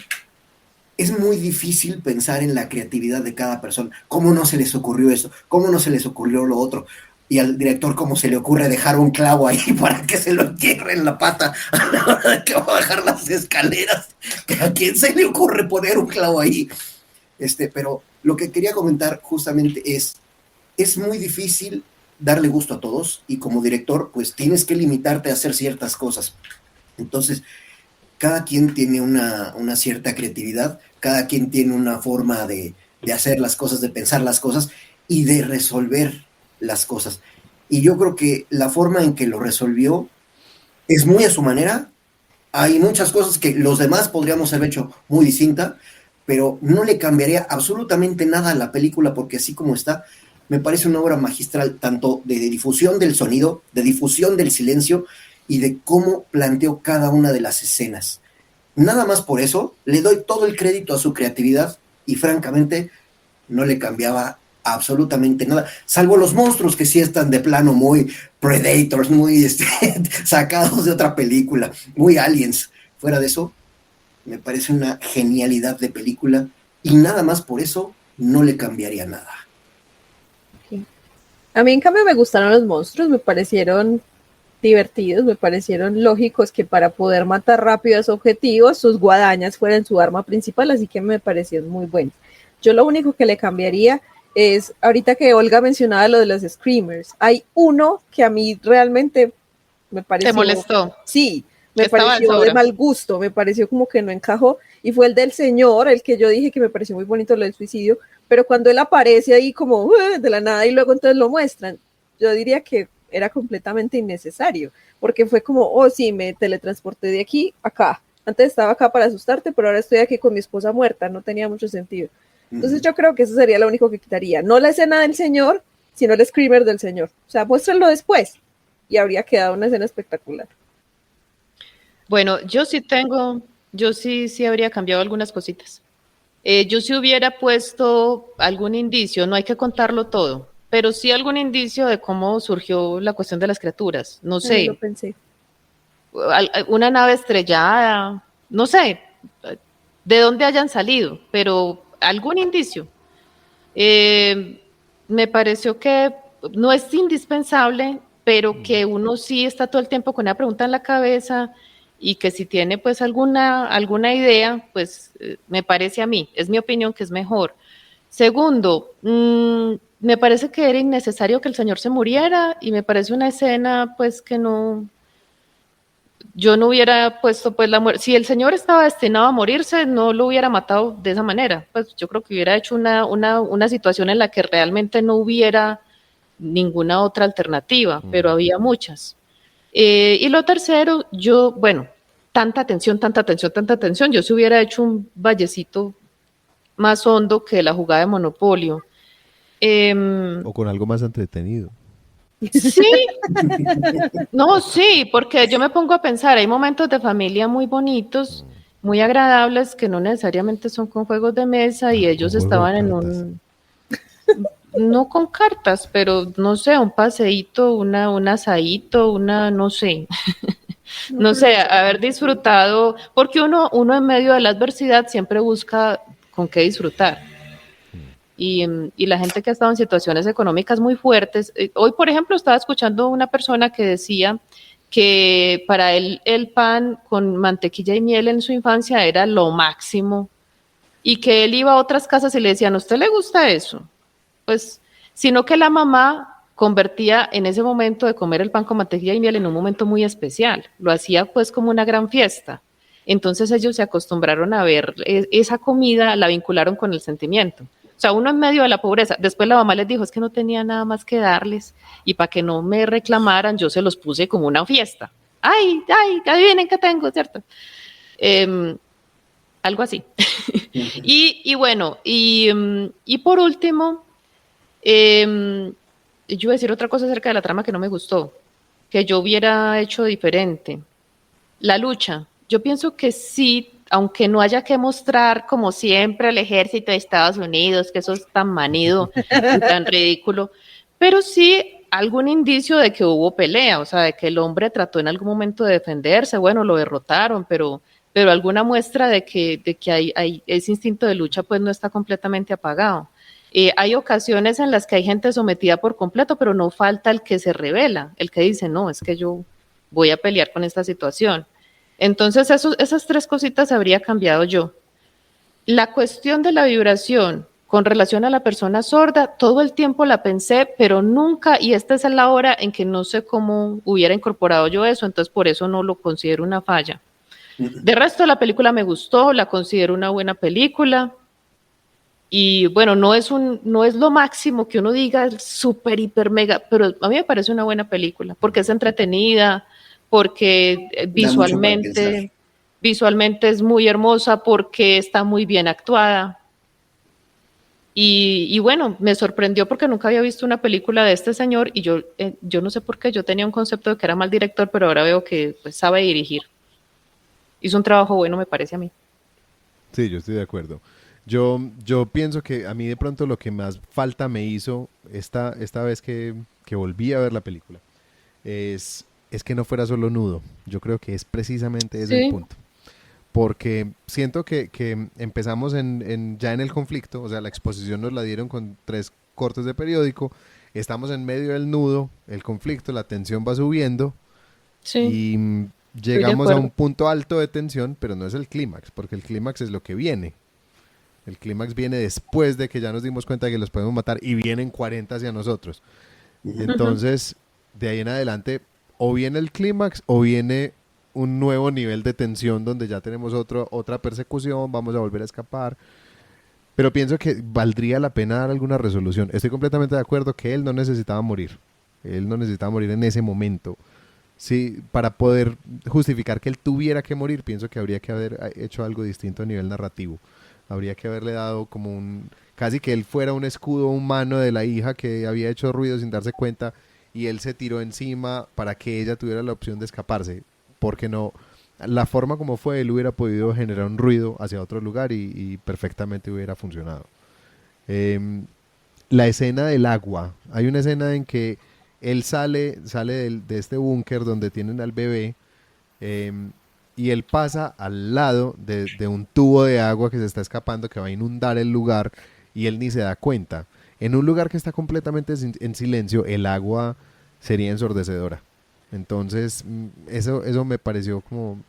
Es muy difícil pensar en la creatividad de cada persona. ¿Cómo no se les ocurrió esto? ¿Cómo no se les ocurrió lo otro? Y al director, ¿cómo se le ocurre dejar un clavo ahí para que se lo entierre en la pata a la hora de que va a bajar las escaleras? ¿A quién se le ocurre poner un clavo ahí? Pero lo que quería comentar justamente es muy difícil darle gusto a todos y como director, pues tienes que limitarte a hacer ciertas cosas. Entonces, cada quien tiene una cierta creatividad, cada quien tiene una forma de hacer las cosas, de pensar las cosas y de resolver las cosas. Y yo creo que la forma en que lo resolvió es muy a su manera. Hay muchas cosas que los demás podríamos haber hecho muy distinta, pero no le cambiaría absolutamente nada a la película porque así como está, me parece una obra magistral tanto de difusión del sonido, de difusión del silencio y de cómo planteó cada una de las escenas. Nada más por eso, le doy todo el crédito a su creatividad y francamente no le cambiaba absolutamente nada, salvo los monstruos que sí están de plano muy Predators, muy sacados de otra película, muy Aliens. Fuera de eso, me parece una genialidad de película y nada más por eso no le cambiaría nada. A mí en cambio me gustaron los monstruos, me parecieron divertidos, me parecieron lógicos que para poder matar rápido a su objetivo, sus guadañas fueran su arma principal, así que me parecieron muy buenos. Yo lo único que le cambiaría es, ahorita que Olga mencionaba lo de los screamers, hay uno que a mí realmente me pareció... ¿te molestó? Sí, me pareció de mal gusto, me pareció como que no encajó, y fue el del señor, el que yo dije que me pareció muy bonito lo del suicidio, pero cuando él aparece ahí como de la nada y luego entonces lo muestran, yo diría que era completamente innecesario, porque fue como, oh sí, me teletransporté de aquí a acá, antes estaba acá para asustarte, pero ahora estoy aquí con mi esposa muerta, no tenía mucho sentido. Entonces yo creo que eso sería lo único que quitaría, no la escena del señor, sino el screamer del señor, o sea, muéstrenlo después, y habría quedado una escena espectacular. Bueno, yo sí habría cambiado algunas cositas. Yo sí hubiera puesto algún indicio, no hay que contarlo todo, pero sí algún indicio de cómo surgió la cuestión de las criaturas. No sé, Lo pensé. una nave estrellada, no sé de dónde hayan salido, pero algún indicio. Me pareció que no es indispensable, pero que uno sí está todo el tiempo con una pregunta en la cabeza y que si tiene pues alguna idea, pues me parece a mí, es mi opinión que es mejor. Segundo, me parece que era innecesario que el señor se muriera y me parece una escena pues que no, yo no hubiera puesto pues la muerte, si el señor estaba destinado a morirse, no lo hubiera matado de esa manera, pues yo creo que hubiera hecho una situación en la que realmente no hubiera ninguna otra alternativa, pero había muchas. Y lo tercero, tanta tensión, yo se hubiera hecho un vallecito más hondo que la jugada de Monopolio. O con algo más entretenido. Sí, no, sí, porque yo me pongo a pensar, hay momentos de familia muy bonitos, muy agradables, que no necesariamente son con juegos de mesa y ellos estaban en no con cartas, pero no sé, un paseíto, un asadito, no sé, no sé, haber disfrutado, porque uno en medio de la adversidad siempre busca con qué disfrutar. Y la gente que ha estado en situaciones económicas muy fuertes. Hoy, por ejemplo, estaba escuchando una persona que decía que para él el pan con mantequilla y miel en su infancia era lo máximo y que él iba a otras casas y le decían, ¿a usted le gusta eso? Pues, sino que la mamá convertía en ese momento de comer el pan con mantequilla y miel en un momento muy especial. Lo hacía pues como una gran fiesta. Entonces ellos se acostumbraron a ver esa comida, la vincularon con el sentimiento. O sea, uno en medio de la pobreza. Después la mamá les dijo, es que no tenía nada más que darles y para que no me reclamaran, yo se los puse como una fiesta. Ay, adivinen qué tengo, ¿cierto? Algo así. Y bueno, y por último, yo iba a decir otra cosa acerca de la trama que no me gustó, que yo hubiera hecho diferente. La lucha. Yo pienso que sí, aunque no haya que mostrar como siempre al ejército de Estados Unidos, que eso es tan manido y tan ridículo, pero sí algún indicio de que hubo pelea, o sea, de que el hombre trató en algún momento de defenderse, bueno, lo derrotaron, pero alguna muestra de que hay ese instinto de lucha pues no está completamente apagado. Hay ocasiones en las que hay gente sometida por completo, pero no falta el que se revela, el que dice, no, es que yo voy a pelear con esta situación. Entonces, esas tres cositas habría cambiado yo. La cuestión de la vibración con relación a la persona sorda, todo el tiempo la pensé, pero nunca, y esta es la hora en que no sé cómo hubiera incorporado yo eso, entonces por eso no lo considero una falla. De resto, la película me gustó, la considero una buena película. Y bueno, no es lo máximo que uno diga súper, hiper, mega, pero a mí me parece una buena película, porque es entretenida, porque visualmente es muy hermosa, porque está muy bien actuada. Y bueno, me sorprendió porque nunca había visto una película de este señor y yo no sé por qué, yo tenía un concepto de que era mal director, pero ahora veo que pues, sabe dirigir. Hizo un trabajo bueno, me parece a mí. Sí, yo estoy de acuerdo. Yo pienso que a mí de pronto lo que más falta me hizo esta vez que volví a ver la película es que no fuera solo nudo. Yo creo que es precisamente ese el punto. Porque siento que empezamos ya en el conflicto, o sea, la exposición nos la dieron con 3 cortes de periódico, estamos en medio del nudo, el conflicto, la tensión va subiendo y llegamos a un punto alto de tensión, pero no es el clímax, porque el clímax es lo que viene. El clímax viene después de que ya nos dimos cuenta de que los podemos matar y vienen 40 hacia nosotros. Entonces, de ahí en adelante, o viene el clímax o viene un nuevo nivel de tensión donde ya tenemos otra persecución, vamos a volver a escapar. Pero pienso que valdría la pena dar alguna resolución. Estoy completamente de acuerdo que él no necesitaba morir. Él no necesitaba morir en ese momento. Sí, para poder justificar que él tuviera que morir, pienso que habría que haber hecho algo distinto a nivel narrativo. Habría que haberle dado como casi que él fuera un escudo humano de la hija que había hecho ruido sin darse cuenta y él se tiró encima para que ella tuviera la opción de escaparse. Porque no, la forma como fue, él hubiera podido generar un ruido hacia otro lugar y perfectamente hubiera funcionado. La escena del agua. Hay una escena en que él sale de este búnker donde tienen al bebé y él pasa al lado de un tubo de agua que se está escapando, que va a inundar el lugar y él ni se da cuenta. En un lugar que está completamente en silencio, el agua sería ensordecedora. Entonces, eso me pareció como,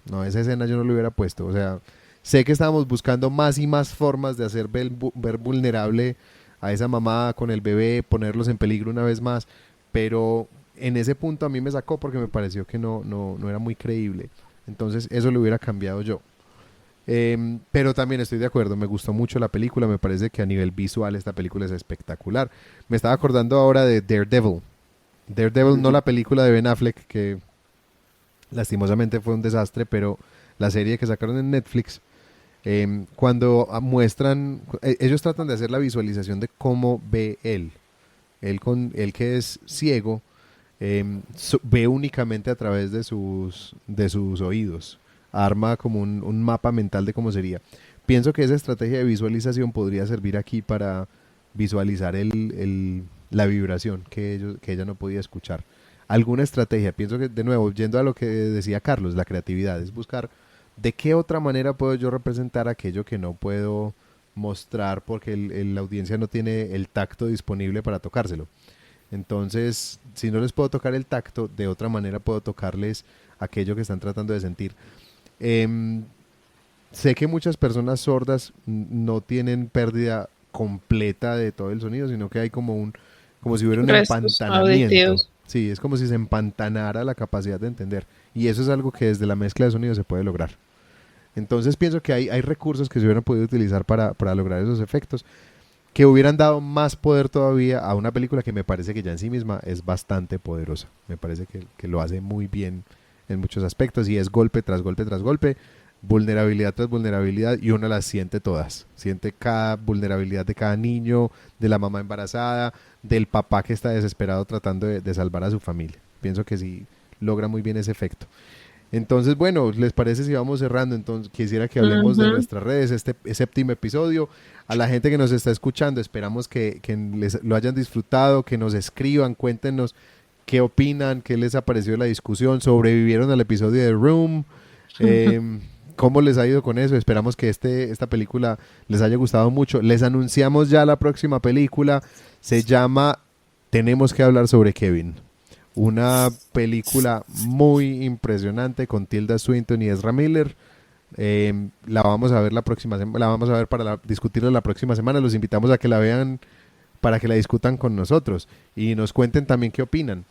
no, esa escena yo no lo hubiera puesto. O sea, sé que estábamos buscando más y más formas de hacer ver vulnerable a esa mamá con el bebé, ponerlos en peligro una vez más, pero en ese punto a mí me sacó porque me pareció que no era muy creíble. Entonces, eso lo hubiera cambiado yo. Pero también estoy de acuerdo, me gustó mucho la película, me parece que a nivel visual esta película es espectacular. Me estaba acordando ahora de Daredevil, no la película de Ben Affleck, que lastimosamente fue un desastre, pero la serie que sacaron en Netflix, cuando muestran, ellos tratan de hacer la visualización de cómo ve él que es ciego, ve únicamente a través de sus oídos, arma como un mapa mental de cómo sería. Pienso que esa estrategia de visualización podría servir aquí para visualizar la vibración que ella no podía escuchar. Alguna estrategia, pienso que de nuevo, yendo a lo que decía Carlos, la creatividad, es buscar de qué otra manera puedo yo representar aquello que no puedo mostrar porque la audiencia no tiene el tacto disponible para tocárselo. Entonces, si no les puedo tocar el tacto, de otra manera puedo tocarles aquello que están tratando de sentir. Sé que muchas personas sordas no tienen pérdida completa de todo el sonido, sino que hay como si hubiera un empantanamiento. Auditivos. Sí, es como si se empantanara la capacidad de entender. Y eso es algo que desde la mezcla de sonido se puede lograr. Entonces pienso que hay recursos que se hubieran podido utilizar para lograr esos efectos. que hubieran dado más poder todavía a una película que me parece que ya en sí misma es bastante poderosa. Me parece que lo hace muy bien en muchos aspectos y es golpe tras golpe tras golpe, vulnerabilidad tras vulnerabilidad, y uno las siente todas. Siente cada vulnerabilidad de cada niño, de la mamá embarazada, del papá que está desesperado tratando de salvar a su familia. Pienso que sí logra muy bien ese efecto. Entonces, bueno, ¿les parece si vamos cerrando? Entonces, quisiera que hablemos de nuestras redes, este séptimo episodio. A la gente que nos está escuchando, esperamos que les lo hayan disfrutado, que nos escriban, cuéntenos qué opinan, qué les ha parecido la discusión, sobrevivieron al episodio de Room, cómo les ha ido con eso. Esperamos que esta película les haya gustado mucho. Les anunciamos ya la próxima película, se llama Tenemos que hablar sobre Kevin. Una película muy impresionante con Tilda Swinton y Ezra Miller. La vamos a ver la próxima semana, la vamos a ver para discutirla la próxima semana. Los invitamos a que la vean para que la discutan con nosotros y nos cuenten también qué opinan.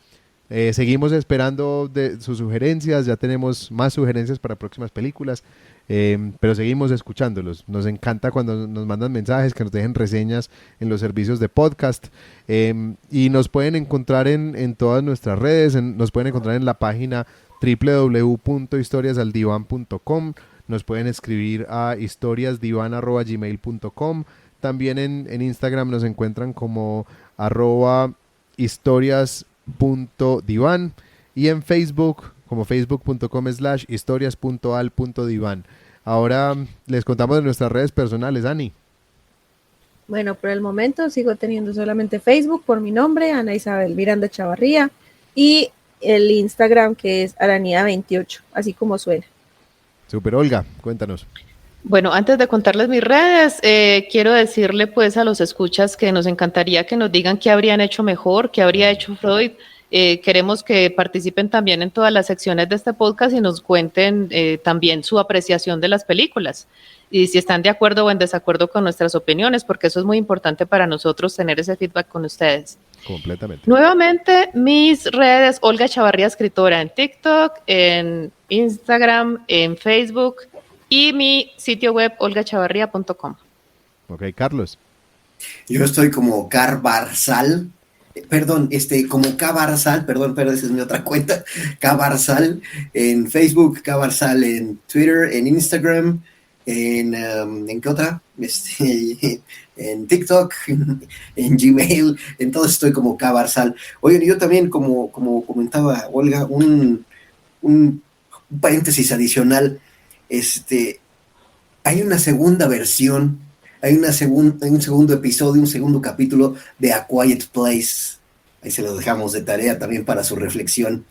Seguimos esperando de sus sugerencias, ya tenemos más sugerencias para próximas películas, pero seguimos escuchándolos. Nos encanta cuando nos mandan mensajes, que nos dejen reseñas en los servicios de podcast, y nos pueden encontrar en todas nuestras redes, nos pueden encontrar en la página www.historiasaldivan.com, nos pueden escribir a historiasdivan@gmail.com. También en Instagram nos encuentran como @historias.divan y en Facebook como facebook.com/historias.al.divan. Ahora les contamos de nuestras redes personales, Ani. Bueno, por el momento sigo teniendo solamente Facebook por mi nombre, Ana Isabel Miranda Chavarría, y el Instagram que es Aranía28, así como suena. Super, Olga, cuéntanos. Bueno, antes de contarles mis redes, quiero decirle pues a los escuchas que nos encantaría que nos digan qué habrían hecho mejor, qué habría hecho Freud. Queremos que participen también en todas las secciones de este podcast y nos cuenten también su apreciación de las películas y si están de acuerdo o en desacuerdo con nuestras opiniones, porque eso es muy importante para nosotros, tener ese feedback con ustedes. Completamente. Nuevamente, mis redes, Olga Chavarría, escritora, en TikTok, en Instagram, en Facebook, y mi sitio web, olgachavarría.com. Ok, Carlos. Yo estoy como Carbarzal, como Cabarzal, pero esa es mi otra cuenta, Cabarzal en Facebook, Cabarzal en Twitter, en Instagram, ¿en qué otra? En TikTok, en Gmail, en todo estoy como Cabarzal. Oye, yo también, como comentaba Olga, un paréntesis adicional, hay una segunda versión, hay un segundo episodio, un segundo capítulo de A Quiet Place. Ahí se lo dejamos de tarea también para su reflexión.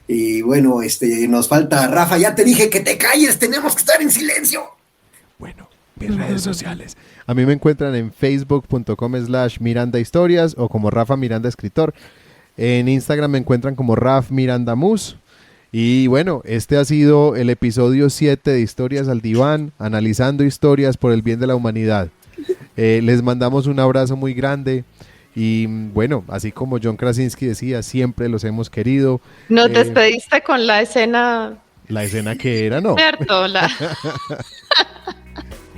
Y bueno, nos falta, Rafa, ya te dije que te calles, tenemos que estar en silencio. Bueno, mis redes sociales. A mí me encuentran en facebook.com/Miranda Historias o como Rafa Miranda Escritor. En Instagram me encuentran como Raf Miranda Mus. Y bueno, este ha sido el episodio 7 de Historias al Diván, analizando historias por el bien de la humanidad. Les mandamos un abrazo muy grande y bueno, así como John Krasinski decía, siempre los hemos querido. Nos despediste con la escena... La escena que era, ¿no? Cierto,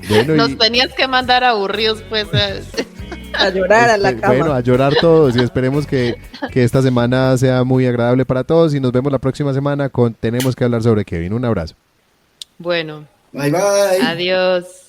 Bueno, nos tenías que mandar aburridos, pues... A llorar a la cama. Bueno, a llorar todos y esperemos que esta semana sea muy agradable para todos y nos vemos la próxima semana con Tenemos que hablar sobre Kevin. Un abrazo. Bueno. Bye, bye. Adiós.